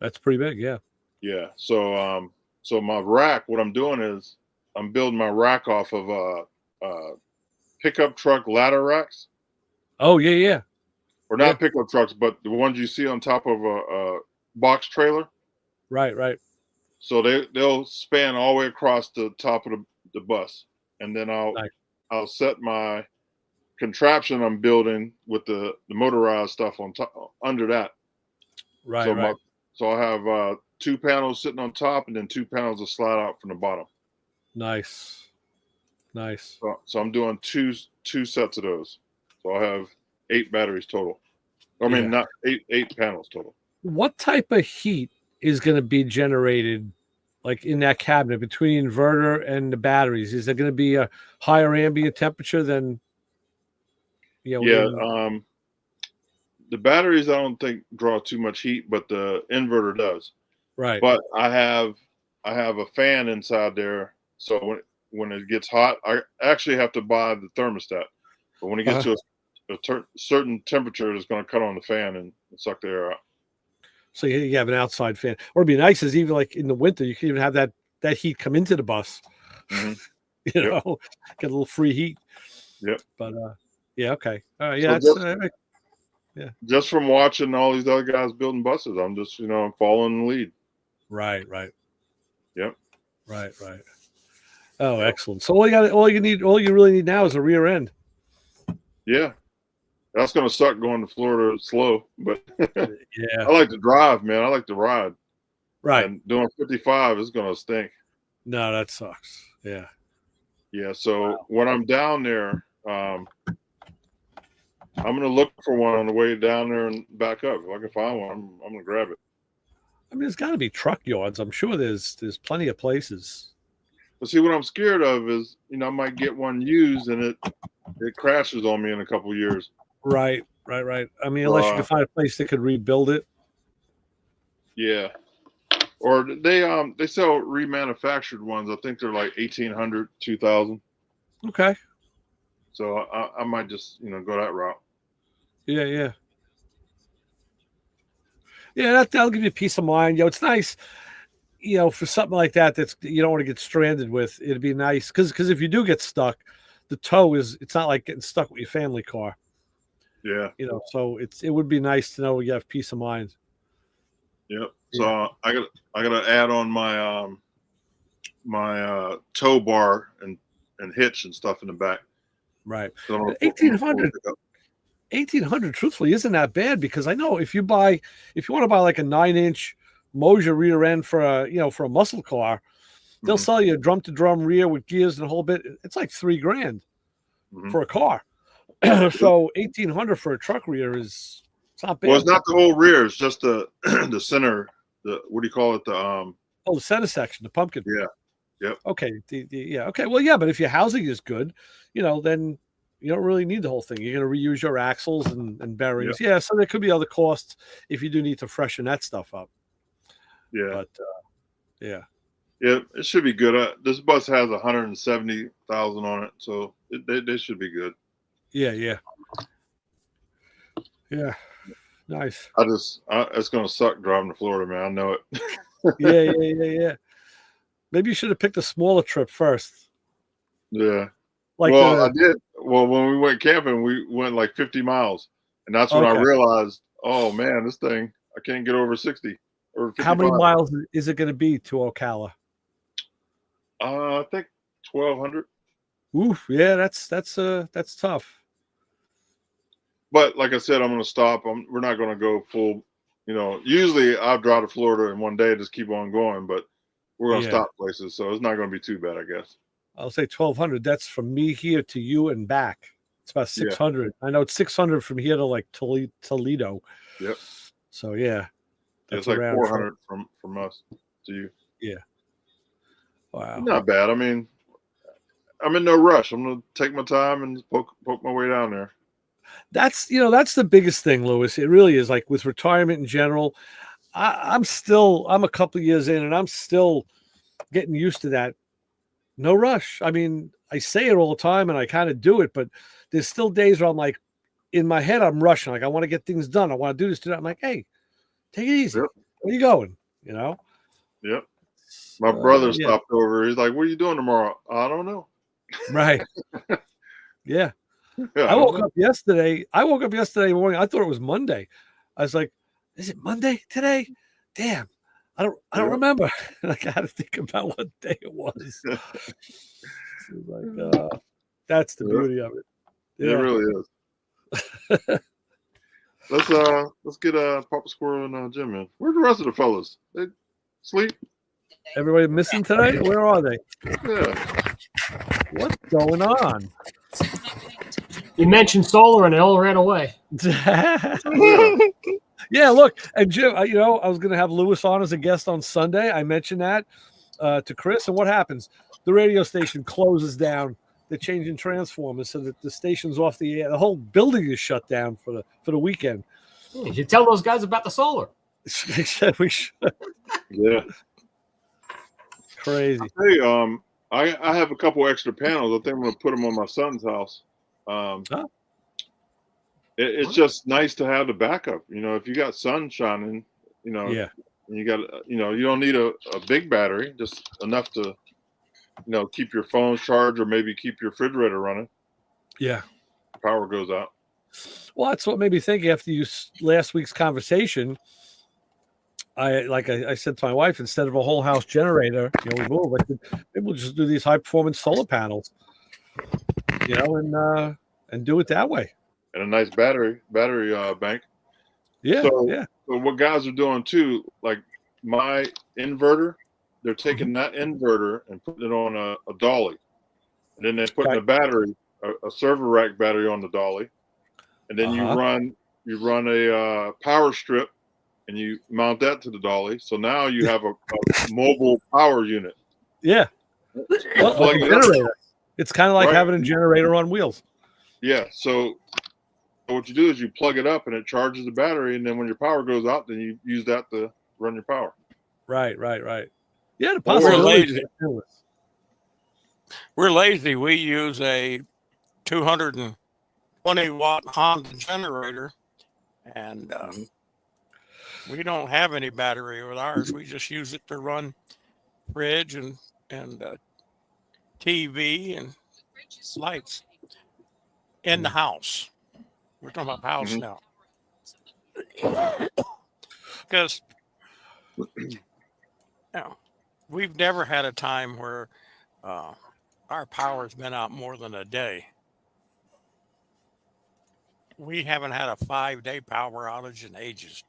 That's pretty big. Yeah. Yeah. So my rack, what I'm doing is I'm building my rack off of pickup truck ladder racks. Oh yeah. Or not pickup trucks, but the ones you see on top of a box trailer. Right. So they'll span all the way across the top of the bus, and then I'll set my contraption I'm building with the motorized stuff on top under that. Right. So I have 2 panels sitting on top, and then 2 panels will slide out from the bottom. Nice. So I'm doing two sets of those. So I have 8 batteries total. I mean, not 8 panels total. What type of heat is going to be generated, like in that cabinet between the inverter and the batteries? Is there going to be a higher ambient temperature than? The batteries I don't think draw too much heat, but the inverter does. Right. But I have a fan inside there, so when it gets hot, I actually have to buy the thermostat. But when it gets to a certain temperature, it's going to cut on the fan and suck the air out. So you have an outside fan. Or it'd be nice is even like in the winter, you can even have that heat come into the bus. Mm-hmm. Get a little free heat. Yep. But okay. Just from watching all these other guys building buses, I'm just following the lead. Right. Yep. Right. Oh, excellent. So all you really need now is a rear end. Yeah. That's going to suck going to Florida slow, but yeah, I like to drive, man. I like to ride. Right. And doing 55 is going to stink. No, that sucks. Yeah. Yeah. So when I'm down there, I'm going to look for one on the way down there and back up. If I can find one, I'm going to grab it. I mean, there's got to be truck yards. I'm sure there's plenty of places. But see, what I'm scared of is, I might get one used and it crashes on me in a couple of years. Right. I mean, unless you can find a place that could rebuild it. Yeah. Or they sell remanufactured ones. I think they're like 1,800, 2,000. Okay. So I might just go that route. Yeah. That'll give you peace of mind. It's nice, for something like that you don't want to get stranded with. It'd be nice because if you do get stuck, the tow it's not like getting stuck with your family car. Yeah. So it would be nice to know you have peace of mind. Yep. So I gotta add on my my tow bar and hitch and stuff in the back. Right. So 1,800 truthfully isn't that bad, because I know if you want to buy like a 9-inch Moser rear end for a muscle car, they'll sell you a drum to drum rear with gears and a whole bit. It's like $3,000 for a car. So 1,800 for a truck rear it's not bad. Well, it's not the whole rear; it's just the the center. What do you call it? The center section, the pumpkin. Yeah. Yep. Okay. Okay. Well, yeah, but if your housing is good, then you don't really need the whole thing. You're going to reuse your axles and bearings. Yep. Yeah. So there could be other costs if you do need to freshen that stuff up. Yeah. But yeah. Yeah, it should be good. This bus has 170,000 on it, so they should be good. Yeah. Nice. It's gonna suck driving to Florida, man. I know it. Yeah. Maybe you should have picked a smaller trip first. Yeah. I did. Well, when we went camping, we went like 50 miles, and that's when I realized, oh man, this thing I can't get over 60 or 55. How many miles is it going to be to Ocala? I think 1,200. Oof, yeah, that's tough. But like I said, I'm going to stop. We're not going to go full. Usually I'll drive to Florida in one day, just keep on going. But we're going to stop places, so it's not going to be too bad, I guess. I'll say 1,200. That's from me here to you and back. It's about 600. Yeah. I know it's 600 from here to like Toledo. Yep. So yeah, it's like 400 from us to you. Yeah. Wow. Not bad. I mean, I'm in no rush. I'm going to take my time and poke my way down there. That's the biggest thing, Lewis. It really is. Like with retirement in general, I'm a couple of years in and I'm still getting used to that. No rush. I mean, I say it all the time and I kind of do it, but there's still days where I'm like, in my head, I'm rushing. Like I want to get things done. I want to do this, do that. I'm like, hey, take it easy. Yep. Where are you going? Yep. My brother stopped over. He's like, what are you doing tomorrow? I don't know. Right. Yeah. I woke up yesterday morning. I thought it was Monday. I was like, is it Monday today? Damn. I don't remember. And I got to think about what day it was. Like, that's the beauty of it. Yeah. It really is. Let's get Papa Squirrel and Jim in. Where's the rest of the fellas? They sleep? Everybody missing tonight? Where are they? Yeah. What's going on? You mentioned solar and it all ran away. Yeah, look, and Jim, I was going to have Lewis on as a guest on Sunday. I mentioned that to Chris, and what happens? The radio station closes down. They're changing transformers so that the station's off the air. The whole building is shut down for the weekend. You should tell those guys about the solar. They said we should. Yeah. Crazy. Hey, I have a couple extra panels. I think I'm going to put them on my son's house. It's just nice to have the backup. If you got sun shining, and you got, you don't need a big battery, just enough to, keep your phone charged or maybe keep your refrigerator running. Yeah. Power goes out. Well, that's what made me think after last week's conversation. I said to my wife, instead of a whole house generator, we move. Maybe we'll just do these high performance solar panels, and do it that way. And a nice battery bank. Yeah. So what guys are doing too, like my inverter, they're taking that inverter and putting it on a dolly, and then they're putting a battery, a server rack battery on the dolly, and then you run a power strip and you mount that to the dolly. So now you have a mobile power unit. Yeah. Well, like a generator. It's kind of like having a generator on wheels. Yeah. So what you do is you plug it up and it charges the battery, and then when your power goes out, then you use that to run your power. Right. Yeah, the possibilities are endless. We're lazy. We use a 220-watt Honda generator, and we don't have any battery with ours. We just use it to run fridge and TV and lights in the house. We're talking about house now. Because we've never had a time where our power's been out more than a day. We haven't had a 5-day power outage in ages.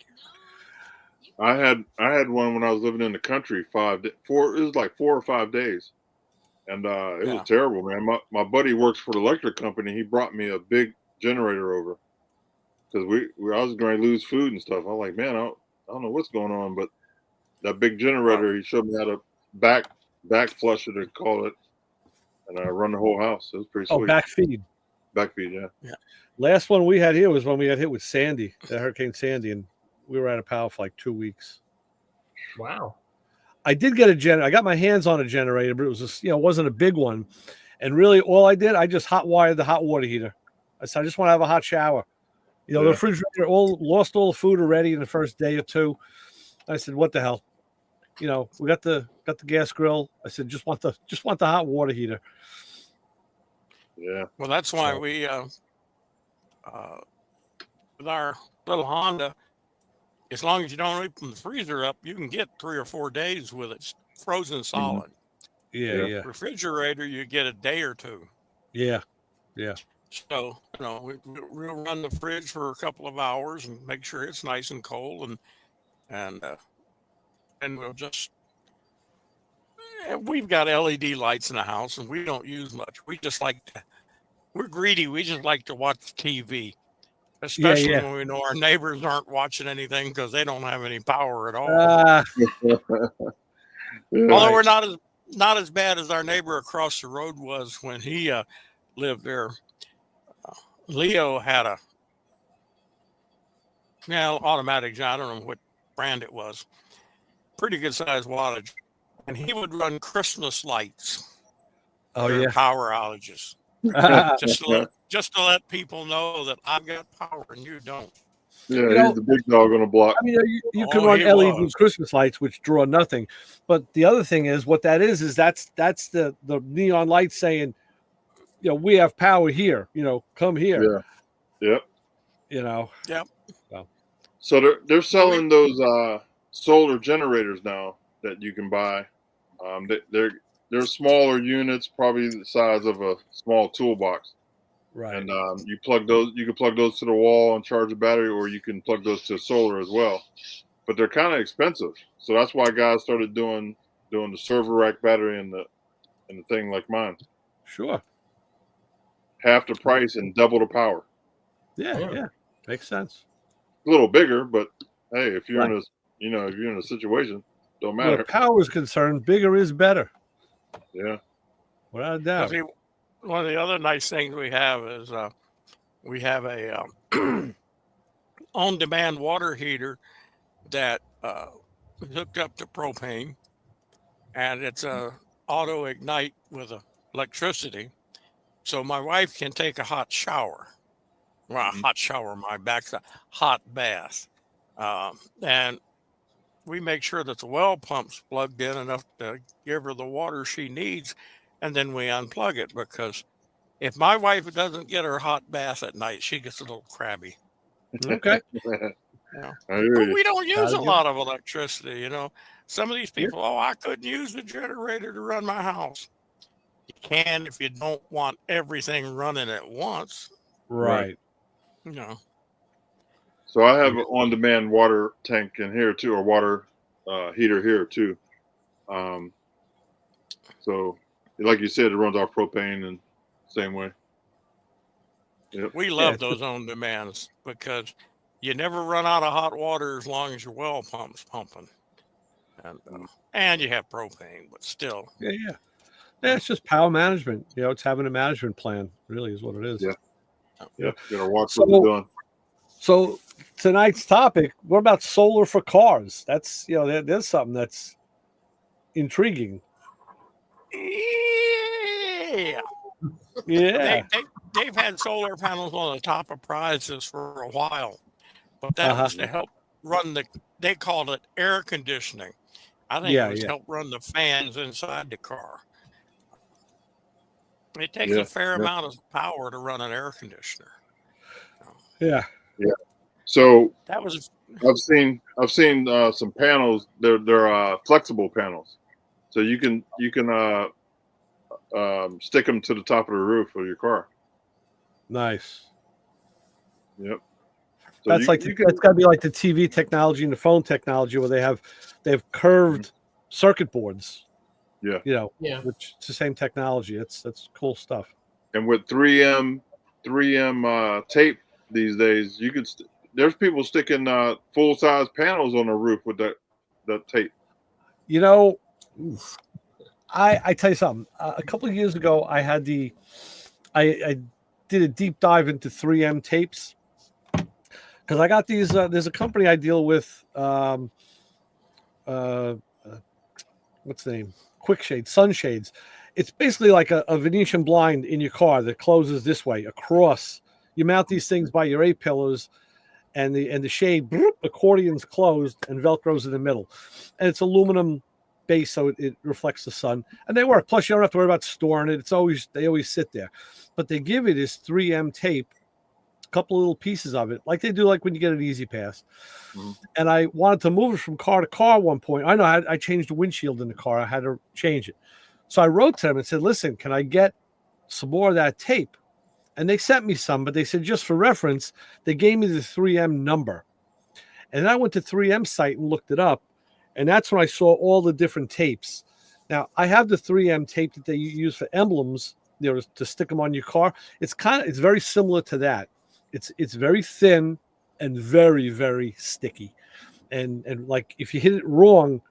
I had one when I was living in the country. It was like 4 or 5 days, and it was terrible, man. My buddy works for the electric company. He brought me a big generator over because I was going to lose food and stuff. I'm like, man, I don't know what's going on, but that big generator, he showed me how to back flush it, and call it, and I run the whole house. It was pretty sweet. Oh, backfeed, yeah. Last one we had here was when we got hit with Sandy, the Hurricane Sandy, and we were out of power for like 2 weeks. Wow. I did get a generator. I got my hands on a generator, but it was just, it wasn't a big one. And really all I did, I just hot wired the hot water heater. I said, I just want to have a hot shower. The refrigerator lost all the food already in the first day or two. I said, what the hell? We got the gas grill. I said, just want the hot water heater. Yeah. Well, that's why we with our little Honda, as long as you don't open the freezer up, you can get 3 or 4 days with it frozen solid. Yeah. Refrigerator, you get a day or two. Yeah. So, we'll run the fridge for a couple of hours and make sure it's nice and cold, and we'll just. We've got LED lights in the house, and we don't use much. We're greedy. We just like to watch TV, especially when we know our neighbors aren't watching anything because they don't have any power at all. Although we're not as bad as our neighbor across the road was when he lived there. Leo had a automatic. I don't know what brand it was. Pretty good size wattage, and he would run Christmas lights. Power outages. just to let people know that I've got power and you don't. Yeah, he's the big dog on the block. I mean, you can run LED Christmas lights, which draw nothing. But the other thing is, what that is that's the neon light saying, we have power here. Come here. Yeah. Yep. Yep. So they're selling those solar generators now that you can buy. They're smaller units, probably the size of a small toolbox. Right. And you can plug those to the wall and charge the battery, or you can plug those to solar as well. But they're kind of expensive, so that's why guys started doing the server rack battery and the thing like mine. Sure. Half the price and double the power. Yeah, makes sense. A little bigger, but hey, if you're in a situation, don't matter. Where power is concerned, bigger is better. Yeah, without a doubt. One of the other nice things we have is we have a on-demand water heater that is hooked up to propane, and it's a auto ignite with electricity. So my wife can take a hot shower. Well, a hot shower, my back's a hot bath. And we make sure that the well pump's plugged in enough to give her the water she needs, and then we unplug it, because if my wife doesn't get her hot bath at night, she gets a little crabby. Okay. But we don't use a lot of electricity. Some of these people, I couldn't use the generator to run my house. You can if you don't want everything running at once. Right. So I have an on-demand water tank in here too, or water heater here too. So, like you said, it runs off propane and same way. Yep. We love those on demands because you never run out of hot water as long as your well pump's pumping. And you have propane, but still. Yeah. Yeah, it's just power management. It's having a management plan, really is what it is. Yeah. Yeah. You gotta watch what you're doing. So tonight's topic, what about solar for cars? That's, there's something that's intriguing. Yeah. Yeah. They've had solar panels on the top of prizes for a while, but that was to help run they called it air conditioning. I think it was to help run the fans inside the car. It takes a fair amount of power to run an air conditioner. Yeah. So that was. I've seen some panels. They're flexible panels, so you can stick them to the top of the roof of your car. Nice. Yep. So that's that's got to be like the TV technology and the phone technology where they have curved circuit boards. Yeah. Which it's the same technology. That's cool stuff. And with 3M tape these days, you could there's people sticking full size panels on the roof with that tape. I tell you something. A couple of years ago, I had I did a deep dive into 3M tapes because I got these. There's a company I deal with. What's the name? Quick Shade, sunshades. It's basically like a Venetian blind in your car that closes this way across. You mount these things by your A-pillars, and the shade accordion's closed and Velcro's in the middle, and it's aluminum base so it reflects the sun, and they work. Plus, you don't have to worry about storing it. They always sit there, but they give it this 3M tape, a couple of little pieces of it, like they do like when you get an Easy Pass. And I wanted to move it from car to car at one point. I know I changed the windshield in the car. I had to change it. So I wrote to them and said, listen, can I get some more of that tape? And they sent me some, but they said, just for reference, they gave me the 3M number. And then I went to 3M site and looked it up. And that's when I saw all the different tapes. Now, I have the 3M tape that they use for emblems, to stick them on your car. It's very similar to that. It's very thin and very, very sticky. And like if you hit it wrong,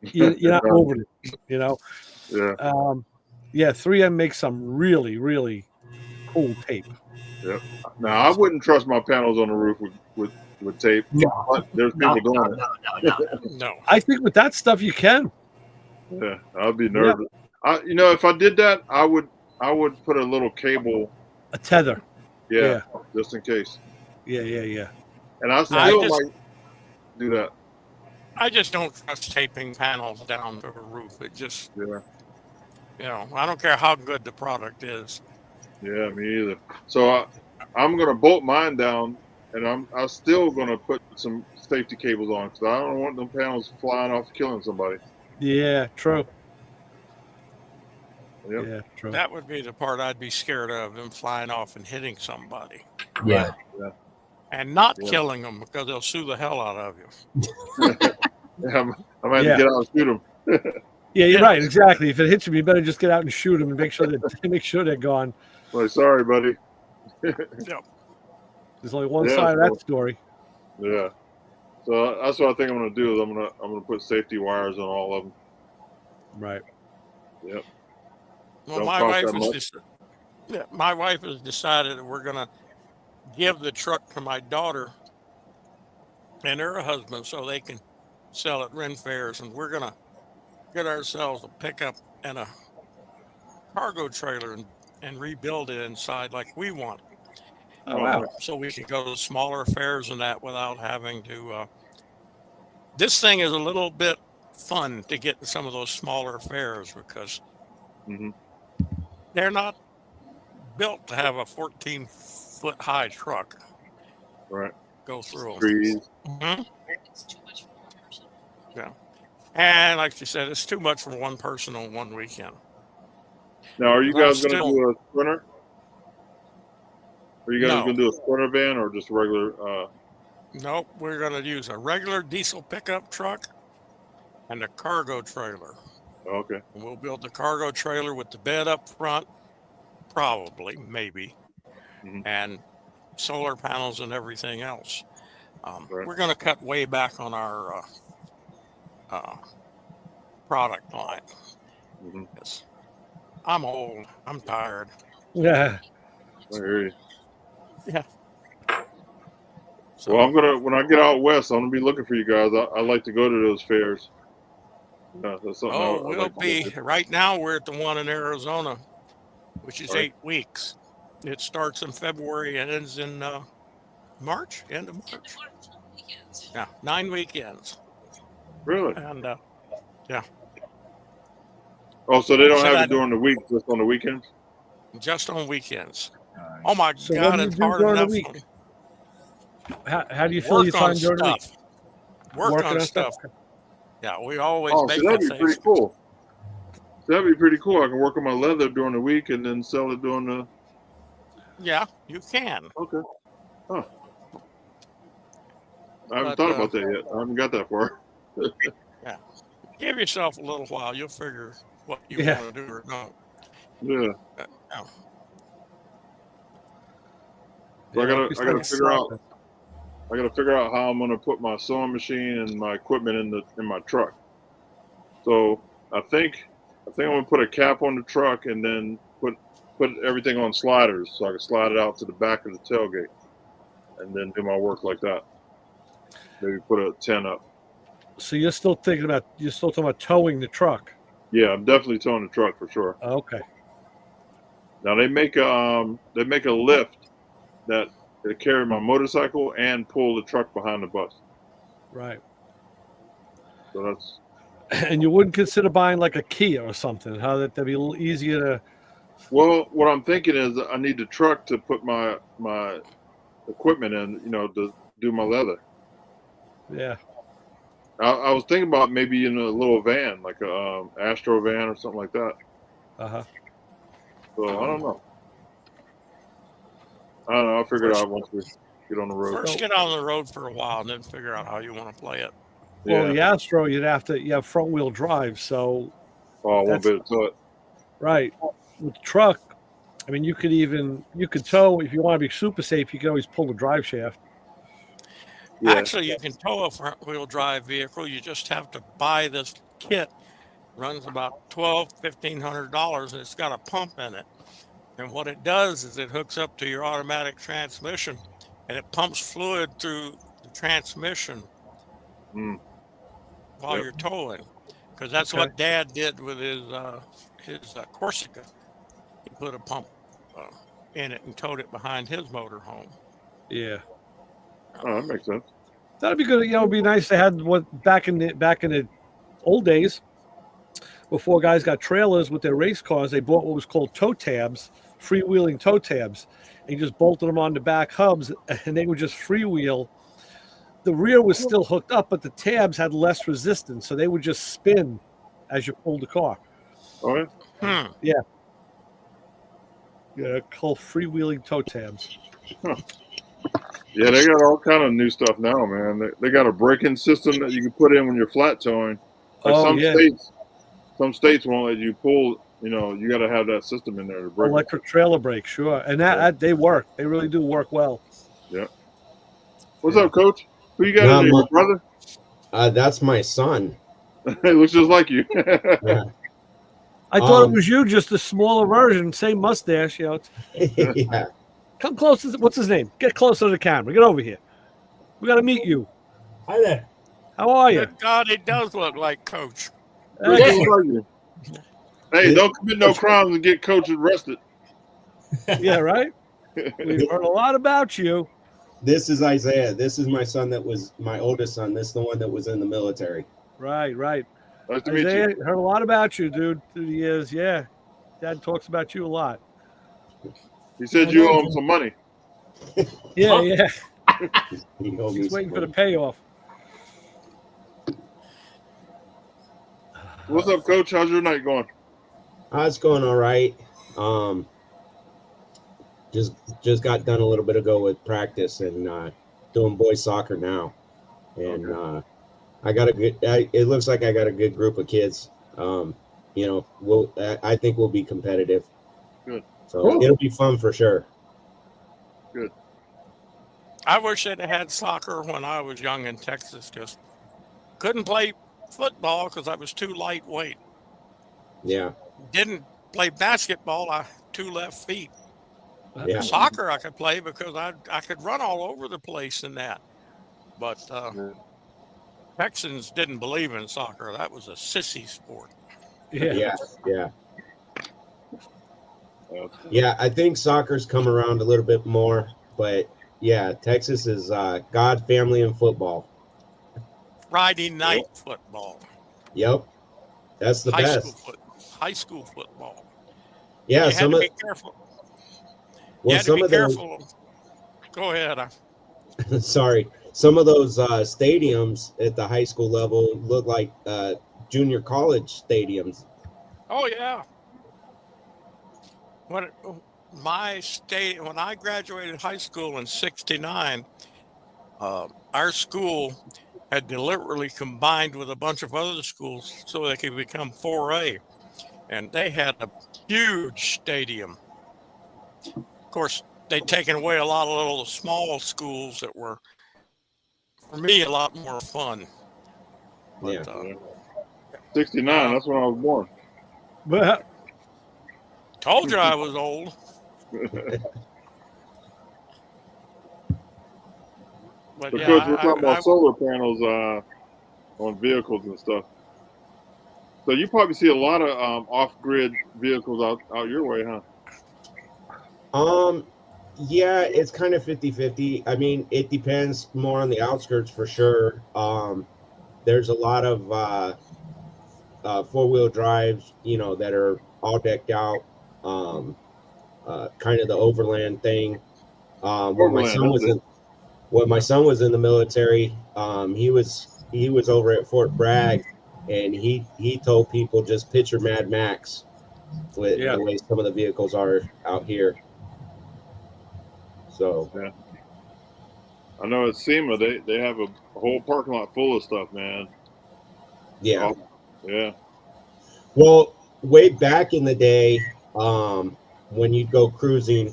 you're not moving it, Yeah. 3M makes some really, really cool tape. Yeah. Now I wouldn't trust my panels on the roof with tape. No. There's people doing it. No. I think with that stuff you can. Yeah, I'd be nervous. Yeah. If I did that, I would put a little cable, a tether. Yeah. Just in case. Yeah. And I still might do that. I just don't trust taping panels down to a roof. It just, I don't care how good the product is. Yeah, me either. So I'm gonna bolt mine down, and I'm still gonna put some safety cables on because I don't want them panels flying off, killing somebody. Yeah, true. Yep. Yeah, true. That would be the part I'd be scared of, them flying off and hitting somebody. Yeah. And not killing them because they'll sue the hell out of you. I might have to get out and shoot them. Yeah, you're right. Exactly. If it hits them, you better just get out and shoot them and make sure they're gone. Like, sorry, buddy. Yep. There's only one side of that story. Yeah. So that's what I think I'm going to do. Is I'm going to put safety wires on all of them. Right. Yep. Well, my wife has decided that we're going to give the truck to my daughter and her husband so they can sell at Ren fairs, and we're going to get ourselves a pickup and a cargo trailer and rebuild it inside like we want. Oh, wow. So we can go to smaller fairs and that without having to. This thing is a little bit fun to get in some of those smaller fairs because they're not built to have a 14-foot high truck. Right. Go through Trees. It's too much for one person. Yeah. And like you said, it's too much for one person on one weekend. Now, are you guys going to do a sprinter? Are you guys No. going to do a sprinter van or just regular? Nope. We're going to use a regular diesel pickup truck and a cargo trailer. Okay. And we'll build the cargo trailer with the bed up front, probably, maybe. And solar panels and everything else. Right. We're going to cut way back on our product line. Mhm. Yes. I'm old. I'm tired. Yeah. I hear you. Yeah. So, Well, I'm gonna when I get out west, I'm gonna be looking for you guys. I like to go to those fairs. Yeah, that's something I we'll like to be go to. right now. We're at the one in Arizona, which is All right. 8 weeks. It starts in February and ends in March, end of March. Weekends. Yeah, 9 weekends. Really? And yeah, Oh, so they don't so have that it during the week, just on the weekends? just on weekends. Oh my So what God, do you it's do hard during the enough. week? How do you fill Work your on time during the week? stuff. Work Working on on stuff. stuff. Yeah, we always Oh, so make a that'd be pretty thing. cool. That'd be pretty cool. I can work on my leather during the week and then sell it during the. Yeah, you can. Okay. Huh. I haven't But thought about that yet. I haven't got that far. yeah, give yourself a little while. You'll figure what you Yeah. want to do or not. Yeah. Yeah. So I Yeah, gotta figure out. I gotta figure out how I'm gonna put my sewing machine and my equipment in my truck. So I think I'm gonna put a cap on the truck and then put everything on sliders so I can slide it out to the back of the tailgate, and then do my work like that. Maybe put a tent up. So you're still talking about towing the truck. Yeah, I'm definitely towing the truck for sure. Okay. Now they make a lift that carry my motorcycle and pull the truck behind the bus. Right. So that's And you wouldn't consider buying like a Kia or something? How that'd be a little easier to. well. What I'm thinking is I need the truck to put my equipment in, to do my leather. Yeah. I was thinking about maybe in a little van, like a Astro van or something like that. Uh-huh. So I don't know. I'll figure it First- out once we get on the road. First, get on the road for a while, and then figure out how you want to play it. Well, Yeah. the Astro, you have front wheel drive, so Oh, I won't be able to tow it. right. With the truck, I mean, you could tow if you want to be super safe. You can always pull the drive shaft. Yeah. Actually, you can tow a front wheel drive vehicle. You just have to buy this kit. Runs about $1,500, and it's got a pump in it. And what it does is it hooks up to your automatic transmission, and it pumps fluid through the transmission Mm. while Yep. you're towing. Because that's Okay. what Dad did with his Corsica. He put a pump in it and towed it behind his motorhome. Yeah. Oh, that makes sense. That'd be good. It'd be nice to have what back in the old days, before guys got trailers with their race cars, they bought what was called toe tabs, freewheeling toe tabs, and you just bolted them on the back hubs, and they would just freewheel. The rear was still hooked up, but the tabs had less resistance, so they would just spin as you pulled the car. Oh yeah. Yeah, called freewheeling toe tabs. Yeah, they got all kind of new stuff now, man. They got a braking system that you can put in when you're flat towing. Like some states won't let you pull. You got to have that system in there to brake. Electric trailer brake, sure, and that they work. They really do work well. Yeah. What's up, Coach? Who you got in there, your brother? That's my son. It looks just like you. Yeah. I thought it was you, just a smaller version, same mustache. Yeah. Come close. What's his name? Get closer to the camera. Get over here. We got to meet you. Hi there. How are you? Good God, it does look like Coach. Looks just like you. Hey, don't commit no crimes and get Coach arrested. Yeah, right? We've heard a lot about you. This is Isaiah. This is my son that was my oldest son. This is the one that was in the military. Right. Nice to meet Isaiah, you. heard a lot about you, dude, through the years. Yeah. Dad talks about you a lot. He said you owe him some money. Yeah. He owed me He's some waiting for the money. payoff. What's up, Coach? How's your night going? It's going all right. Just got done a little bit ago with practice and doing boys soccer now, and I got a good. It looks like I got a good group of kids. I think we'll be competitive. Good. So it'll be fun for sure. Good. I wish they'd had soccer when I was young in Texas. Just couldn't play football because I was too lightweight. Yeah. Didn't play basketball. I two left feet. Yeah. Soccer I could play because I could run all over the place in that. But Texans didn't believe in soccer. That was a sissy sport. Yeah. Yeah, I think soccer's come around a little bit more, but yeah, Texas is God, family, and football. Friday night football. Yep, that's the best. High school football. Yeah, You had to be careful. Well, some of those. Go ahead. Sorry, some of those stadiums at the high school level look like junior college stadiums. Oh yeah. When I graduated high school in '69, our school had deliberately combined with a bunch of other schools so they could become 4A, and they had a huge stadium. Of course, they'd taken away a lot of little small schools that were, for me, a lot more fun. But, 69, that's when I was born. But told you I was old. But Because yeah, we're talking about solar panels on vehicles and stuff. So you probably see a lot of off-grid vehicles out your way, huh? Yeah, it's kind of 50-50. I mean, it depends more on the outskirts for sure. There's a lot of four-wheel drives, that are all decked out. Kind of the overland thing. When my son was in the military, he was over at Fort Bragg, and he told people just picture Mad Max with the way some of the vehicles are out here. So yeah, I know at SEMA they have a whole parking lot full of stuff, man. Yeah. Yeah. Well, way back in the day, when you'd go cruising,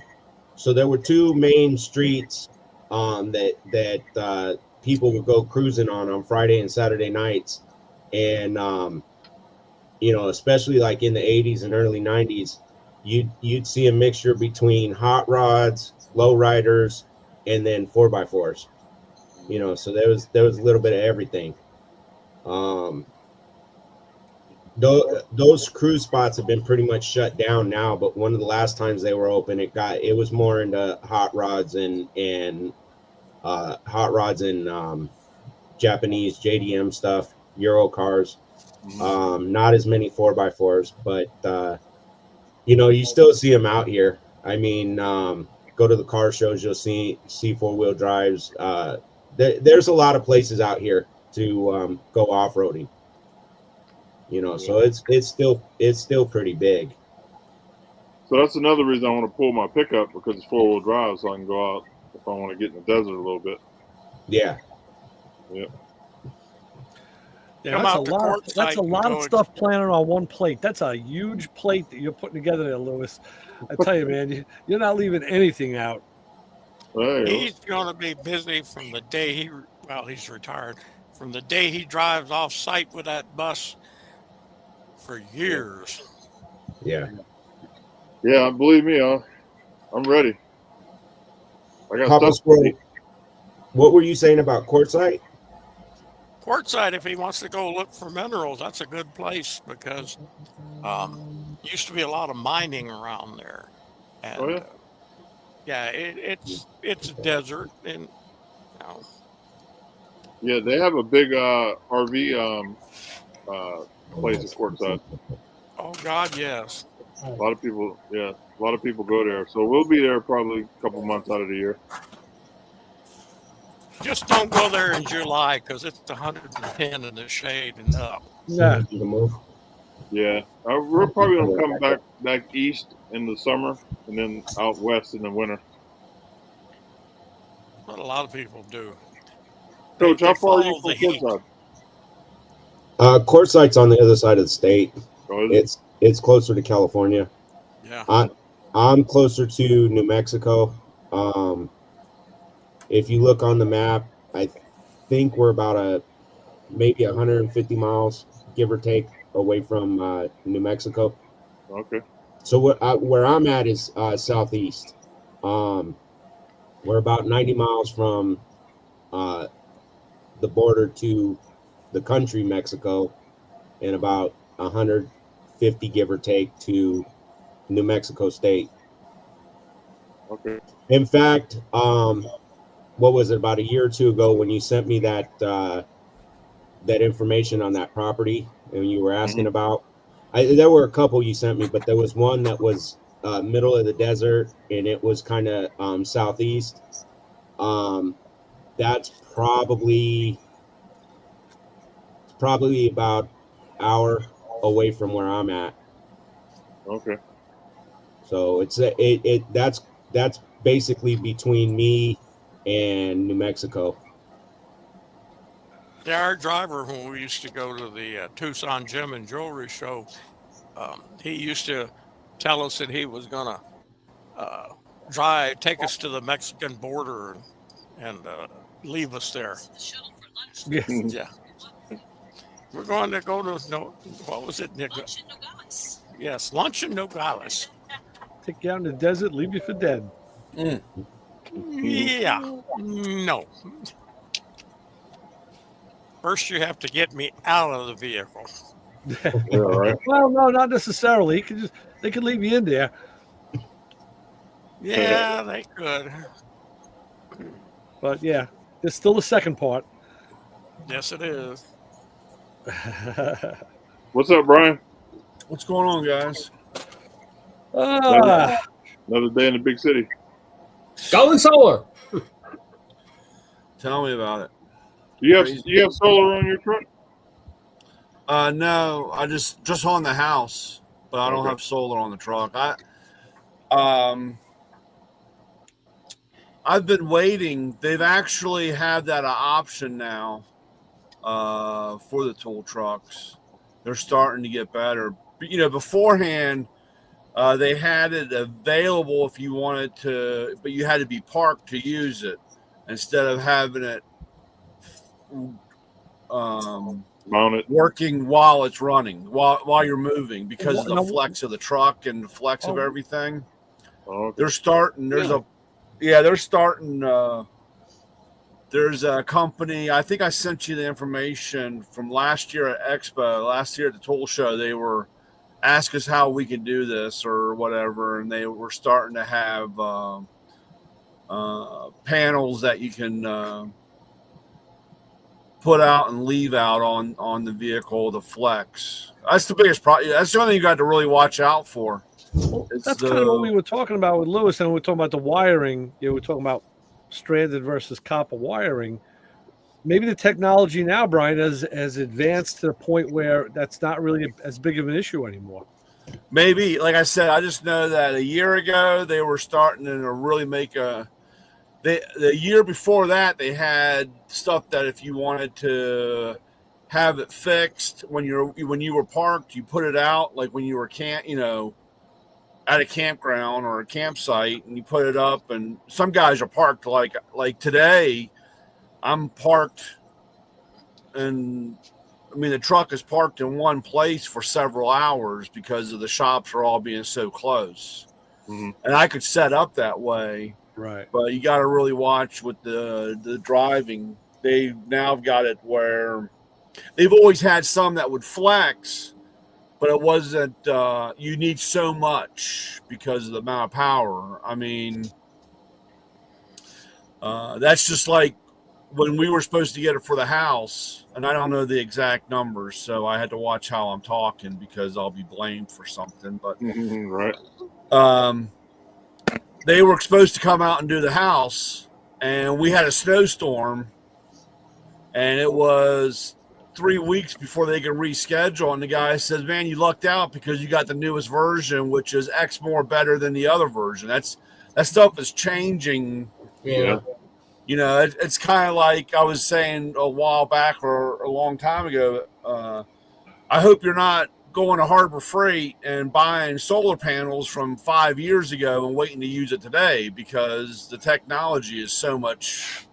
so there were two main streets that people would go cruising on Friday and Saturday nights, and especially like in the 80s and early 90s, you'd see a mixture between hot rods, lowriders, and then 4x4s. So there was a little bit of everything. Those cruise spots have been pretty much shut down now, but one of the last times they were open, it was more into hot rods and Japanese JDM stuff, Euro cars. Not as many 4x4s, but you still see them out here. I mean, go to the car shows, you'll see four-wheel drives. There's a lot of places out here to go off-roading. So it's still pretty big. So that's another reason I want to pull my pickup, because it's four-wheel drive, so I can go out if I want to get in the desert a little bit. Yeah. Yep. Yeah, that's a lot of stuff planted on one plate. That's a huge plate that you're putting together there, Lewis. I tell you, man, you're not leaving anything out. He's going to be busy from the day he's retired, from the day he drives off site with that bus for years. Yeah. Yeah, believe me, I'm ready. I got Papa Squirrel, what were you saying about Quartzsite? Quartzsite, if he wants to go look for minerals, that's a good place, because used to be a lot of mining around there. And it's a desert, and yeah, they have a big RV place at Quartzsite. Oh God, yes. A lot of people go there. So we'll be there probably a couple months out of the year. Just don't go there in July, because it's 110 in the shade and up. Yeah. Yeah. We're probably going to come back east in the summer and then out west in the winter. What a lot of people do. Coach, how far are you from Quartzsite? Quartzsite's on the other side of the state. Oh, it's closer to California. Yeah. I'm closer to New Mexico. if you look on the map, I think we're about maybe 150 miles, give or take, away from New Mexico. Okay. So where I'm at is southeast. We're about 90 miles from the border to the country Mexico, and about 150, give or take, to New Mexico State. Okay. In fact, what was it, about a year or two ago when you sent me that that information on that property and you were asking about, there were a couple you sent me, but there was one that was middle of the desert and it was kind of southeast. That's probably about hour away from where I'm at. Okay. So that's basically between me and New Mexico. Yeah, our driver, when we used to go to the Tucson Gem and Jewelry Show, he used to tell us that he was going to take us to the Mexican border and leave us there. The shuttle for lunch. Yes. Yeah. We're going to go to, no, what was it? Lunch in Nogales. Yes, lunch in Nogales. Take you out in the desert, leave you for dead. Yeah, no. First, you have to get me out of the vehicle. Yeah, right. Well, no, not necessarily. They can leave you in there. Yeah, they could. But yeah, there's still the second part. Yes, it is. What's up, Brian? What's going on, guys? Another day in the big city. Going solar. Tell me about it. You have solar on your truck? No, I just on the house, but I don't Okay. have solar on the truck. I've been waiting. They've actually had that option now for the tool trucks. They're starting to get better. But, beforehand, they had it available if you wanted to, but you had to be parked to use it instead of having it Mounted. working while it's running, while you're moving, because of the No. flex of the truck and the flex of everything. Oh, okay. They're starting. They're starting. There's a company. I think I sent you the information from last year at Expo. Last year at the tool show, they were ask us how we can do this or whatever, and they were starting to have panels that you can put out and leave out on the vehicle, the flex. That's the biggest problem. That's the only thing you got to really watch out for. Well, that's kind of what we were talking about with Lewis, and we were talking about the wiring. We're talking about stranded versus copper wiring. Maybe the technology now, Brian, has advanced to the point where that's not really as big of an issue anymore. Maybe, like I said, I just know that a year ago they were starting to really make the year before that they had stuff that if you wanted to have it fixed when you were parked, you put it out, like when you were at a campground or a campsite, and you put it up. And some guys are parked like today. I'm parked, and the truck is parked in one place for several hours because of the shops are all being so close. Mm-hmm. And I could set up that way, Right? but you got to really watch with the driving. They've now got it where they've always had some that would flex, but it wasn't. You need so much because of the amount of power. That's just like when we were supposed to get it for the house, and I don't know the exact numbers, so I had to watch how I'm talking because I'll be blamed for something. But right. They were supposed to come out and do the house, and we had a snowstorm, and it was 3 weeks before they could reschedule. And the guy says, "Man, you lucked out because you got the newest version, which is X more better than the other version." That stuff is changing. Yeah. It's kind of like I was saying a while back or a long time ago. I hope you're not going to Harbor Freight and buying solar panels from 5 years ago and waiting to use it today because the technology is so much.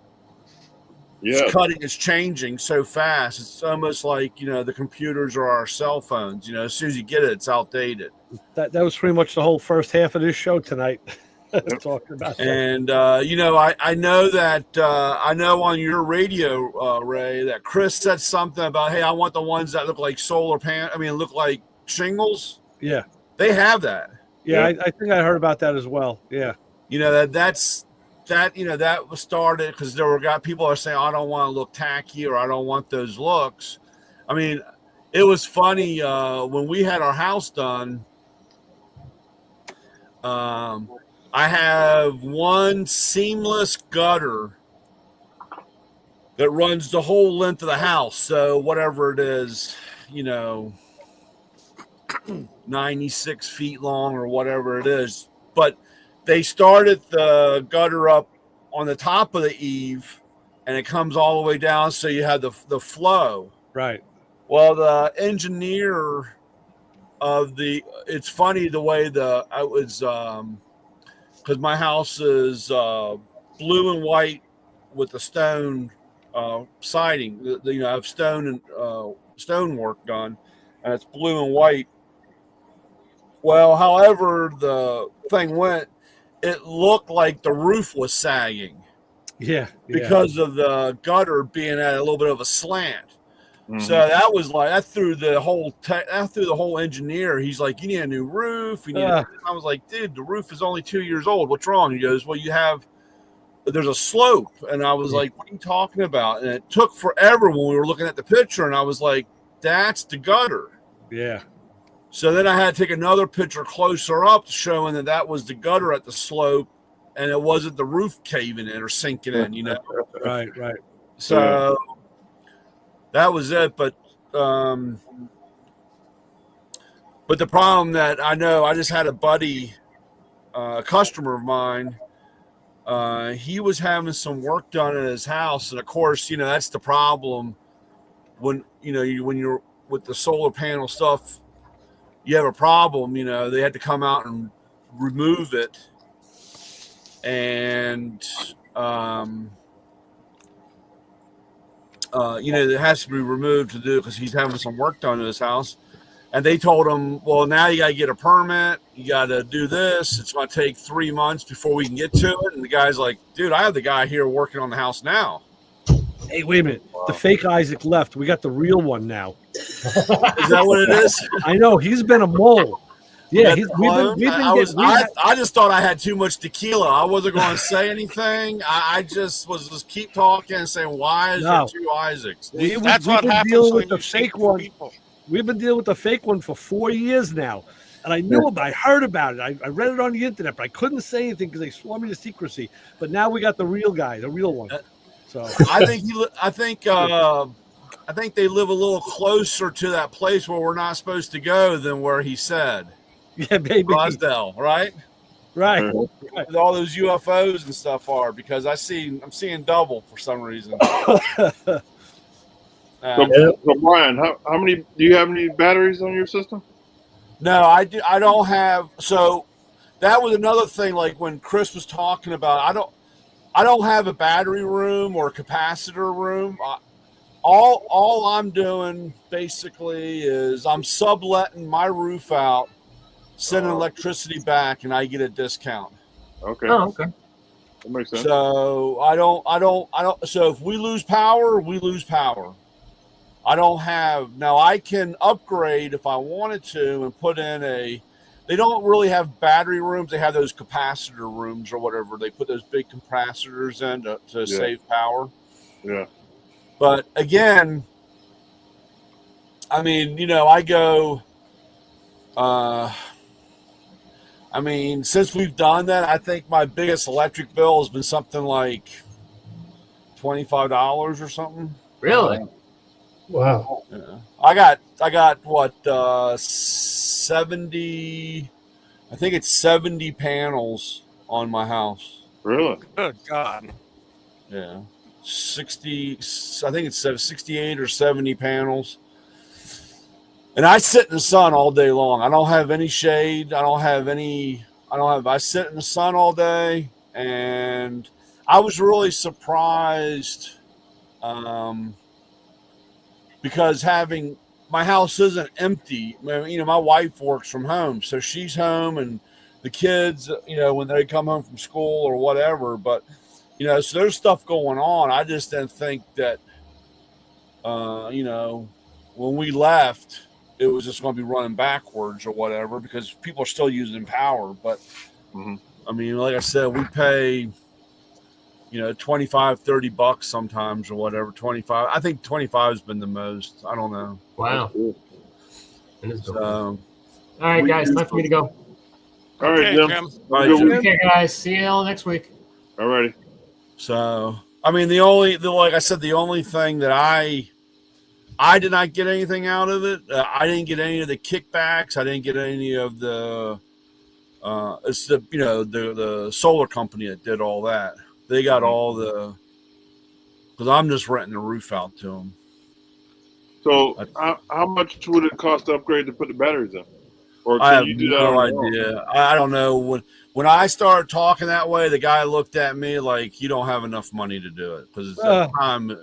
Yeah. It's changing so fast. It's almost like, the computers are our cell phones. As soon as you get it, it's outdated. That was pretty much the whole first half of this show tonight. Talking about that. And I know that I know on your radio, Ray, that Chris said something about, hey, I want the ones that look like look like shingles. Yeah, they have that. Yeah, I think I heard about that as well. Yeah, that was started because there were people are saying, I don't want to look tacky or I don't want those looks. I mean, it was funny when we had our house done. I have one seamless gutter that runs the whole length of the house. So whatever it is, 96 feet long or whatever it is. But they started the gutter up on the top of the eave and it comes all the way down. So you have the flow. right. Well, the engineer it's funny the way because my house is blue and white with the stone siding. I have stone and stonework done, and it's blue and white. Well, however the thing went, it looked like the roof was sagging. Yeah, because of the gutter being at a little bit of a slant. Mhm. So that was like that threw the whole engineer. He's like, you need a new roof. I was like, dude, the roof is only 2 years old. What's wrong? He goes, well, there's a slope. And I was like, what are you talking about? And it took forever when we were looking at the picture. And I was like, that's the gutter. Yeah. So then I had to take another picture closer up showing that was the gutter at the slope and it wasn't the roof caving in or sinking in, Right. So that was it. But the problem that I know, I just had a buddy, a customer of mine, he was having some work done at his house. And of course, that's the problem when you're with the solar panel stuff, you have a problem, they had to come out and remove it. And, it has to be removed to do it because he's having some work done to his house. And they told him, well, now you got to get a permit. You got to do this. It's going to take 3 months before we can get to it. And the guy's like, dude, I have the guy here working on the house now. Hey, wait a minute. Wow. The fake Isaac left. We got the real one now. Is that what it is? I know. He's been a mole. Yeah, I just thought I had too much tequila. I wasn't going to say anything. I just was just keep talking and saying, why is there two Isaacs? That's what happens when you fake one. People. We've been dealing with the fake one for 4 years now. And I knew about it. I heard about it. I read it on the internet, but I couldn't say anything because they swore me to secrecy. But now we got the real guy, the real one. So I think they live a little closer to that place where we're not supposed to go than where he said. Yeah, baby. Rosdell, right? Right. All those UFOs and stuff are because I'm seeing double for some reason. So Brian, how many do you have any batteries on your system? No, I don't have. So that was another thing. Like when Chris was talking about, I don't have a battery room or a capacitor room. All I'm doing basically is I'm subletting my roof out, sending electricity back, and I get a discount. Okay. Oh, okay. That makes sense. So I don't. So if we lose power, we lose power. I don't have now. I can upgrade if I wanted to and put in they don't really have battery rooms. They have those capacitor rooms or whatever. They put those big capacitors in to save power. Yeah. But again, I mean, I go. I mean, since we've done that, I think my biggest electric bill has been something like $25 or something. Really? Wow. Yeah. I got what 70. I think it's 70 panels on my house. Really? Good God. Yeah. 60. I think it's 68 or 70 panels. And I sit in the sun all day long. I don't have any shade. I sit in the sun all day. And I was really surprised because my house isn't empty. My wife works from home, so she's home, and the kids, when they come home from school or whatever. But so there's stuff going on. I just didn't think that, when we left, it was just going to be running backwards or whatever because people are still using power. But I mean, like I said, we pay, $25, $30 sometimes or whatever. 25. I think 25 has been the most. I don't know. Wow. Cool. So, all right, guys, time for me to go. All right, Okay, Jim. Jim. All right, Jim. Okay, guys, see you all next week. All righty. So, I mean, like I said, the only thing that I did not get anything out of it. I didn't get any of the kickbacks. I didn't get any of the. It's the solar company that did all that. They got all the. Because I'm just renting the roof out to them. So, how much would it cost to upgrade to put the batteries in? Or I can have you do that no on your own? idea. I don't know. When I started talking that way, the guy looked at me like, you don't have enough money to do it. Because it's that time, And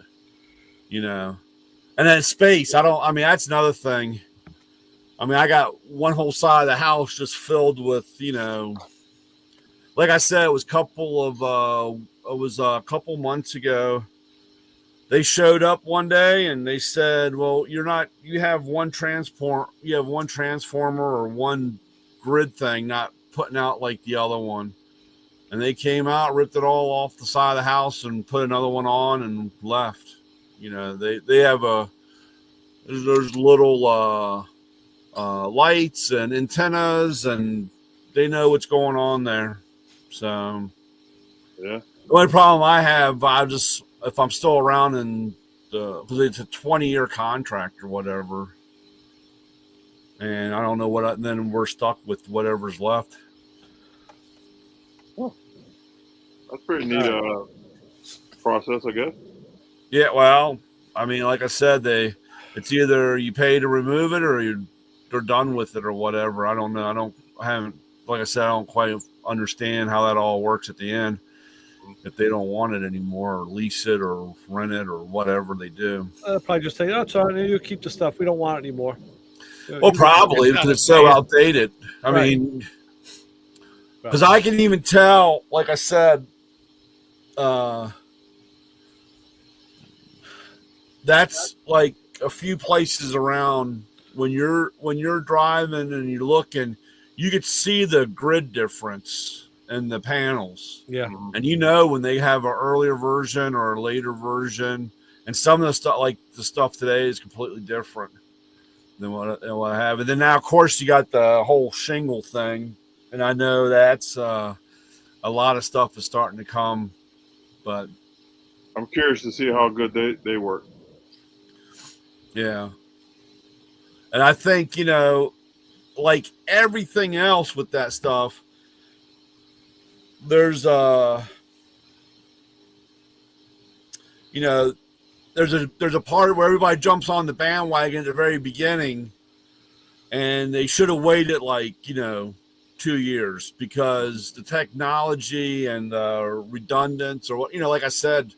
then space. That's another thing. I mean, I got one whole side of the house just filled with, like I said, it was a couple months ago. They showed up one day and they said, well, you have one transformer or one grid thing not putting out like the other one. And they came out, ripped it all off the side of the house and put another one on and left. They have there's little lights and antennas and they know what's going on there. So Yeah. the only problem I have, if I'm still around because it's a 20-year contract or whatever, and I don't know then we're stuck with whatever's left. That's pretty neat process, I guess. Yeah, well, I mean, like I said, it's either you pay to remove it or they're done with it or whatever. I don't know. Like I said, I don't quite understand how that all works at the end. If they don't want it anymore, or lease it, or rent it, or whatever they do, Probably just say, "Oh, it's all right. You keep the stuff. We don't want it anymore." Well, probably because it's so outdated. I mean, because I can even tell, like I said, that's like a few places around when you're driving and you're looking, you could see the grid difference in the panels. Yeah. And when they have an earlier version or a later version, and some of the stuff, like the stuff today, is completely different than what I have. And then now, of course, you got the whole shingle thing, and I know that's a lot of stuff is starting to come, but I'm curious to see how good they work. Yeah. And I think, like everything else with that stuff, there's there's a part where everybody jumps on the bandwagon at the very beginning, and they should have waited 2 years because the technology and redundance or like I said,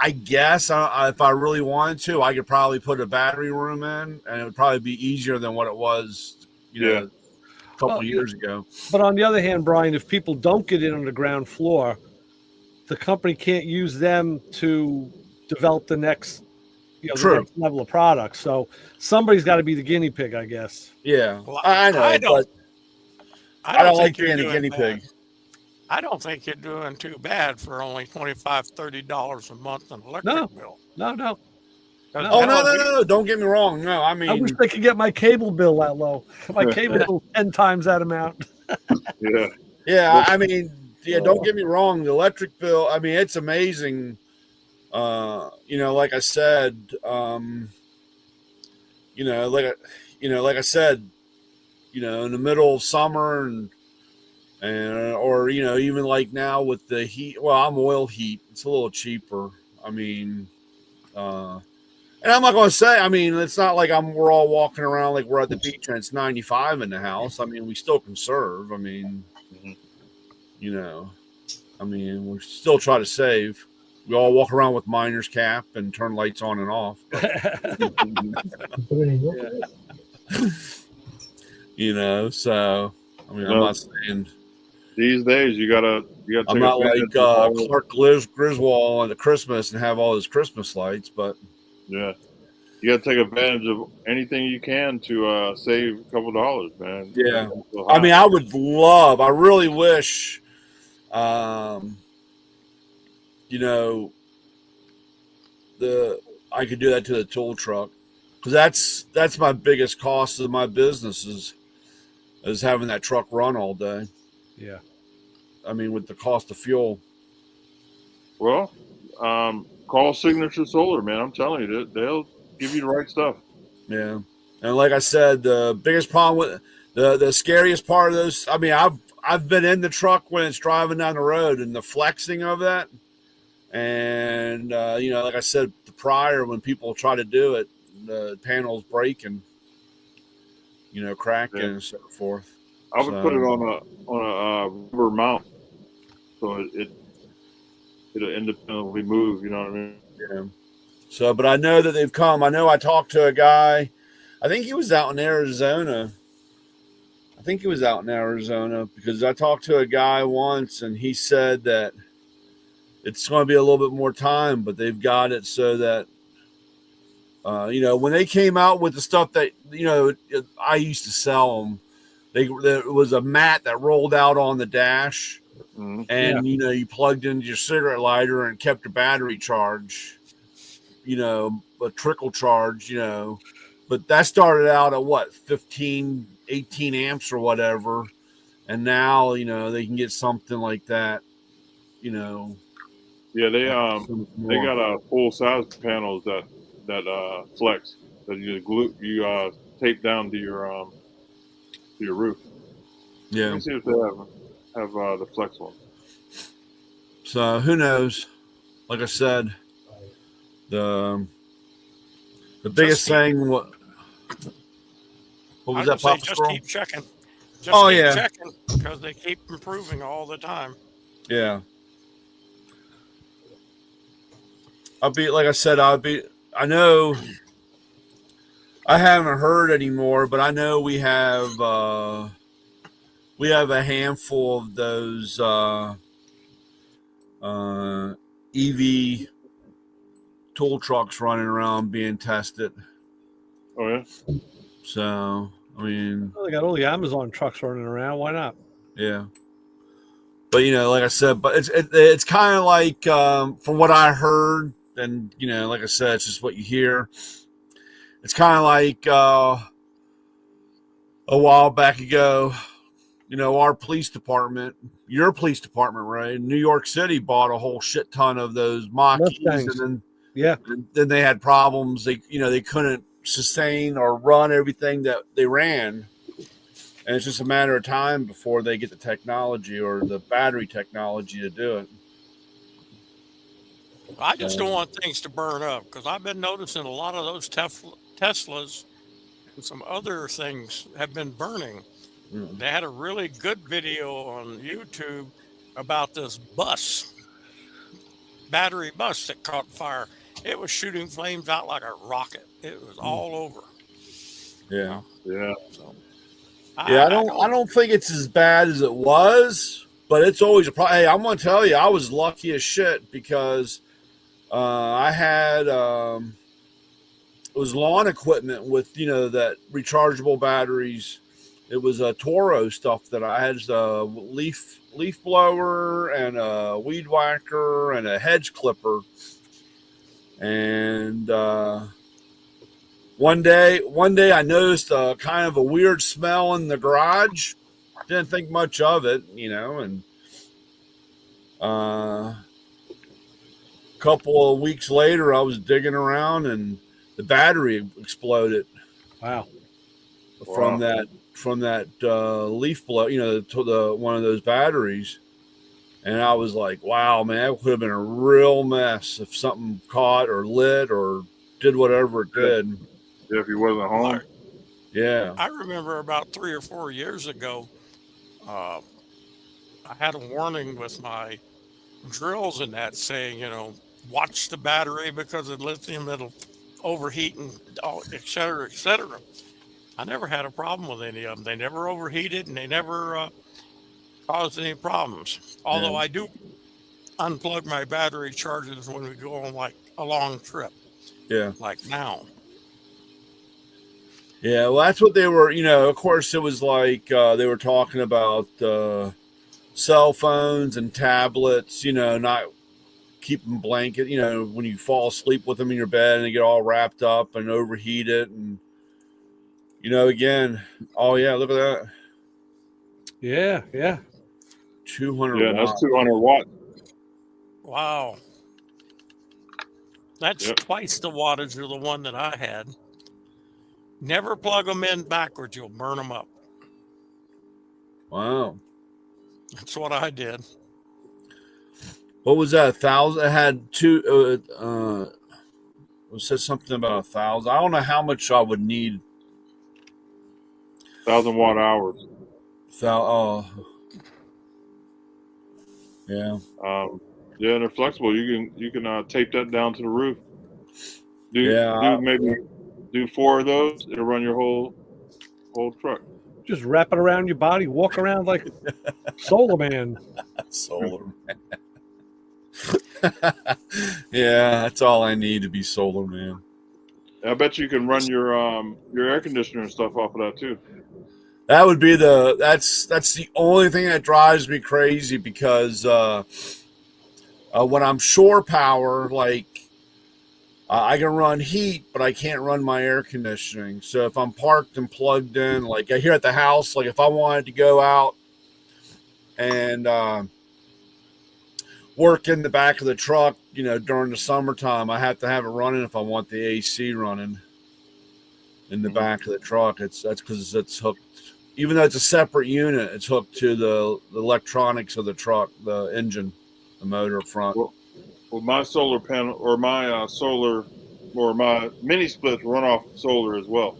I guess if I really wanted to, I could probably put a battery room in, and it would probably be easier than what it was, a couple years ago. But on the other hand, Brian, if people don't get in on the ground floor, the company can't use them to develop the next, the next level of products. So somebody's got to be the guinea pig, I guess. Yeah, Well, I know, but I don't like being a guinea pig. I don't think you're doing too bad for only $25, $30 a month in electric bill. No. Oh, no. Don't get me wrong. No, I mean, I wish they could get my cable bill that low. My cable bill 10 times that amount. Yeah. I mean, don't get me wrong. The electric bill, I mean, it's amazing. Like I said, like I said, in the middle of summer or even like now with the heat. Well, I'm oil heat. It's a little cheaper. I mean, And I'm not going to say, I mean, it's not like we're all walking around like we're at the beach and it's 95 in the house. I mean, we still conserve. I mean, you know, I mean, we still try to save. We all walk around with miner's cap and turn lights on and off. You know, so I mean, I'm not saying these days you gotta I'm take not like advantage of all Clark Griswold at Christmas and have all his Christmas lights, but yeah, you gotta take advantage of anything you can to save a couple dollars, man. yeah. So I mean, I really wish, you know, I could do that to the tool truck, because that's my biggest cost of my business is having that truck run all day. Yeah. I mean, with the cost of fuel. Well, call Signature Solar, man. I'm telling you, they'll give you the right stuff. Yeah, and like I said, the biggest problem with the scariest part of those. I mean, I've been in the truck when it's driving down the road and the flexing of that, and you know, like I said prior, when people try to do it, the panels break and you know, cracking and so forth. I would put it on a rubber mount, so it'll independently move. You know what I mean? Yeah. So, but I know that they've come. I know I talked to a guy. I think he was out in Arizona. Because I talked to a guy once and he said that it's going to be a little bit more time, but they've got it so that, you know, when they came out with the stuff that, you know, I used to sell them, there was a mat that rolled out on the dash and, you know, you plugged into your cigarette lighter and kept your battery charged, you know, a trickle charge, you know, but that started out at what, 15, 18 amps or whatever. And now, you know, they can get something like that, you know. Yeah, they got full size panels that flex that you tape down to your roof. Yeah. Let me see if they have the flex one. So who knows? Like I said, the biggest thing. What was that? Say, just keep checking. Checking because they keep improving all the time. Yeah. I know I haven't heard anymore, but I know we have a handful of those EV tool trucks running around being tested. Oh yeah. So I mean, well, they got all the Amazon trucks running around. Why not? Yeah. But you know, like I said, but it's kind of like from what I heard, and you know, like I said, it's just what you hear. It's kind of like a while back ago, you know, our police department, your police department, right, in New York City bought a whole shit ton of those Mach-E's, and then they had problems. They couldn't sustain or run everything that they ran. And it's just a matter of time before they get the technology or the battery technology to do it. I just don't want things to burn up because I've been noticing a lot of those Teslas and some other things have been burning. They had a really good video on YouTube about this battery bus that caught fire. It was shooting flames out like a rocket. It was all over. Yeah. Yeah. So, I don't think it's as bad as it was, but it's always a problem. Hey, I'm gonna tell you, I was lucky as shit because I had it was lawn equipment with that rechargeable batteries. It was a Toro stuff that I had, a leaf blower and a weed whacker and a hedge clipper, and One day I noticed a kind of a weird smell in the garage. Didn't think much of it, and a couple of weeks later I was digging around and the battery exploded. Wow. From that leaf blow, the one of those batteries. And I was like, wow, man, that could have been a real mess if something caught or lit or did whatever it did. If he wasn't Well, home. Yeah. I remember about 3 or 4 years ago, uh, I had a warning with my drills and that saying, watch the battery because of lithium, it'll overheat and et cetera, et cetera. I never had a problem with any of them. They never overheated and they never caused any problems. Although Yeah. I do unplug my battery chargers when we go on like a long trip, Yeah. like now. Yeah. Well, that's what they were, of course, it was like they were talking about cell phones and tablets, not keeping blanket, when you fall asleep with them in your bed and they get all wrapped up and overheat it. And, again, oh, yeah, look at that. Yeah, yeah. 200 Yeah, that's watts. 200 watts. Wow. That's Yep. twice the wattage of the one that I had. Never plug them in backwards. You'll burn them up. Wow. That's what I did. What was that? 1,000? It had two. It said something about 1,000. I don't know how much I would need. 1,000 watt hours. Oh, yeah. Yeah, they're flexible. You can tape that down to the roof. Yeah. Do 4 of those. It'll run your whole truck. Just wrap it around your body, walk around like Solar Man. Solar Man. Yeah, that's all I need to be Solar Man. I bet you can run your air conditioner and stuff off of that too. That would be that's the only thing that drives me crazy because when I'm shore power, like I can run heat, but I can't run my air conditioning. So if I'm parked and plugged in, like here at the house, like if I wanted to go out and work in the back of the truck, during the summertime, I have to have it running if I want the AC running in the back of the truck. That's because it's hooked. Even though it's a separate unit, it's hooked to the electronics of the truck, the engine, the motor front. Well, my solar panel or my solar or my mini splits run off solar as well.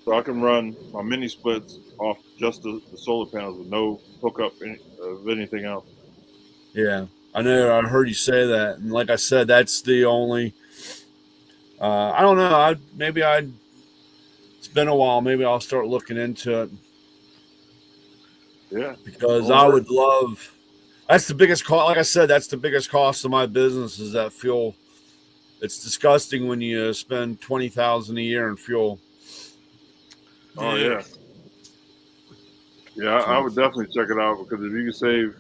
So I can run my mini splits off just the solar panels with no hookup of anything else. Yeah, I know. I heard you say that. And like I said, that's the only, I don't know. It's been a while. Maybe I'll start looking into it. Yeah. Because I would love, that's the biggest cost. Like I said, that's the biggest cost of my business is that fuel. It's disgusting when you spend $20,000 a year in fuel. Oh yeah. Yeah, I would definitely check it out because if you can save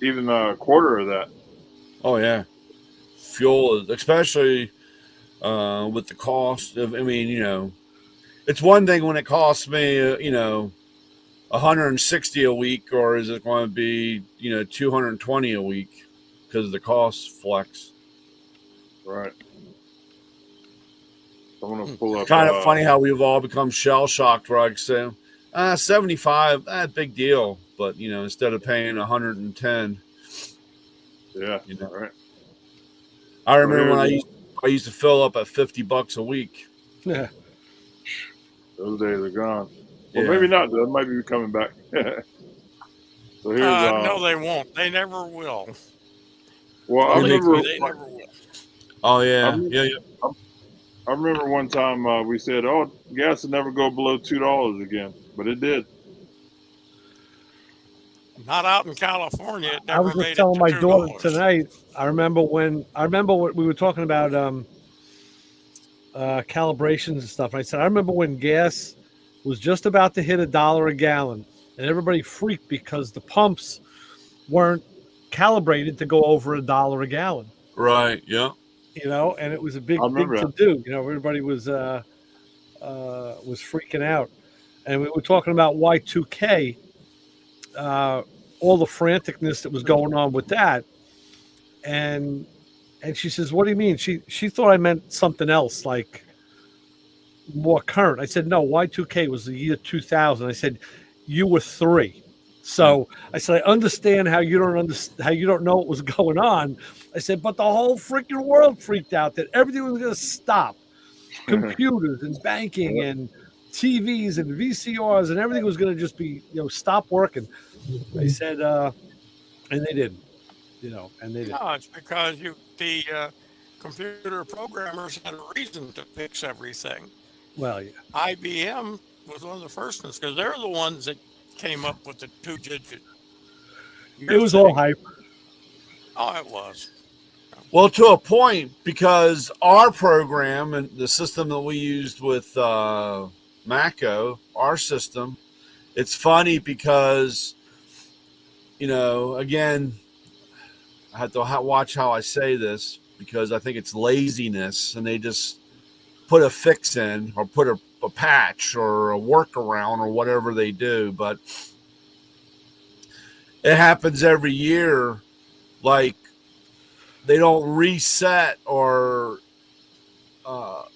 even a quarter of that. Oh yeah. Fuel, especially with the cost of, it's one thing when it costs me, 160 a week, or is it going to be, 220 a week because the cost flex. Right. I'm gonna pull up. It's kind of funny how we've all become shell shocked where I can say, 75, big deal. But, instead of paying 110. Yeah. Right. I remember when I used to fill up at $50 a week. Yeah. Those days are gone. Well, Yeah. maybe not. That might be coming back. So here's No, they won't. They never will. Well, I Believe remember. me, they never will. Oh yeah, I remember one time we said, "Oh, gas will never go below $2 again," but it did. Not out in California. It I never was made just it telling to my daughter $2. tonight. I remember what we were talking about calibrations and stuff. I said I remember when gas was just about to hit $1 a gallon, and everybody freaked because the pumps weren't calibrated to go over $1 a gallon. right, yeah. And it was a big I thing remember to that. do. Everybody was freaking out, and we were talking about Y2K. All the franticness that was going on with that, and she says, "What do you mean?" She thought I meant something else, like more current. I said, "No, Y2K was the year 2000." I said, "You were 3, So I said, I understand how you don't know what was going on. I said, but the whole freaking world freaked out that everything was going to stop. Computers and banking and TVs and VCRs and everything was going to just be, stop working. I said, and they didn't, and they didn't. No, it's because the computer programmers had a reason to fix everything. Well, yeah. IBM was one of the first ones because they're the ones that came up with the 2-digit. It was all hype. Oh, it was. Well, to a point, because our program and the system that we used with Maco, our system, it's funny because, again, I have to watch how I say this because I think it's laziness and they just put a fix in or put a patch or a workaround or whatever they do. But it happens every year. Like they don't reset or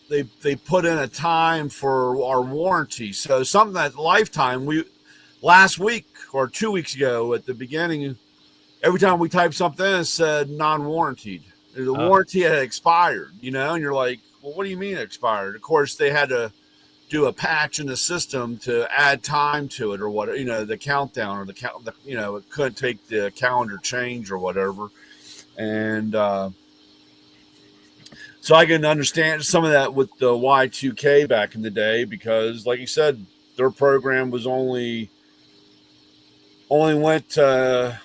they put in a time for our warranty. So something that lifetime, last week or 2 weeks ago at the beginning, every time we typed something in, it said non-warranted. The warranty had expired, and you're like, well, what do you mean it expired? Of course, they had to do a patch in the system to add time to it or what, the countdown or the count, it couldn't take the calendar change or whatever. And so I can understand some of that with the Y2K back in the day because, like you said, their program was only went to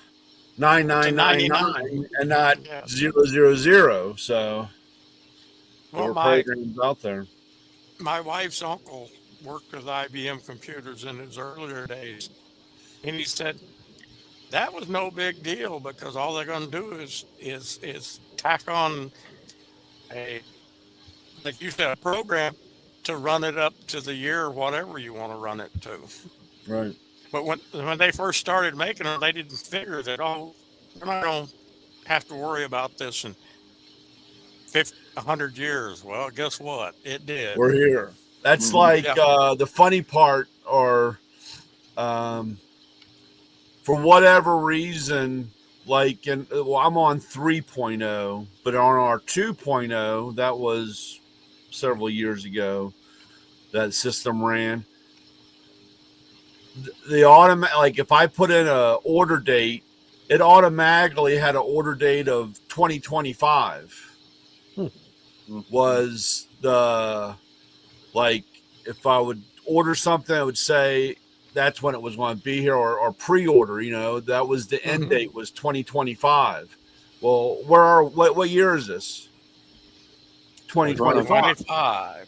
9999 and not 000. So there were programs out there. My wife's uncle worked with IBM computers in his earlier days, and he said that was no big deal because all they're going to do is tack on like you said, a program to run it up to the year or whatever you want to run it to. Right. But when they first started making them, they didn't figure that, we're not going to have to worry about this in 100 years. Well, guess what? It did. We're here. That's like the funny part, or for whatever reason, like, I'm on 3.0, but on our 2.0, that was several years ago, that system ran. The automatic, like if I put in a order date, it automatically had an order date of 2025. Was the, like, if I would order something, I would say that's when it was going to be here, or pre-order, that was the end date was 2025. Well, what year is this? 2025.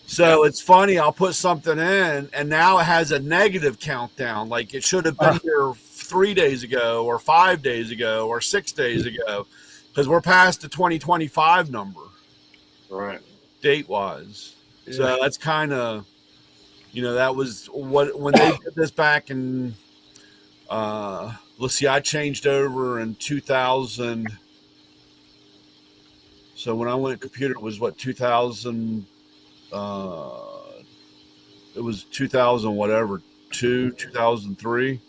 So it's funny, I'll put something in and now it has a negative countdown. Like it should have been here 3 days ago or 5 days ago or 6 days ago, because we're past the 2025 number. Right. Date wise. Yeah. So that's kind of, that was when they did this back in, let's see, I changed over in 2000. So when I went computer, it was 2000, it was 2000, whatever, 2003.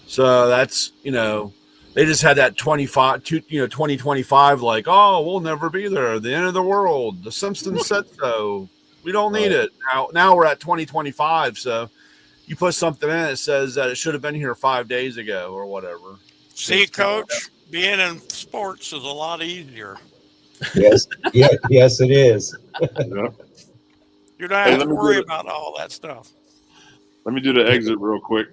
So that's, they just had that 2025, like, oh, we'll never be there. The end of the world. The Simpsons said so. We don't need it. Now we're at 2025. So you put something in, it says that it should have been here 5 days ago or whatever. See, Coach, being in sports is a lot easier. Yes. Yes, it is. You don't have to worry about all that stuff. Let me do the exit real quick.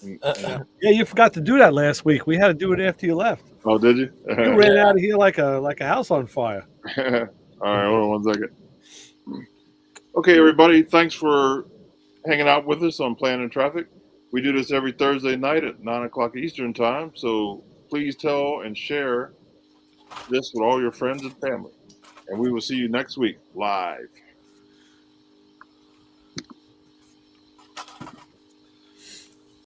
Yeah, you forgot to do that last week. We had to do it after you left. Oh, did you? You ran out of here like a house on fire. All right, hold on 1 second. Okay, everybody, thanks for hanging out with us on Planning Traffic. We do this every Thursday night at 9 o'clock Eastern time, so please tell and share this with all your friends and family. And we will see you next week live.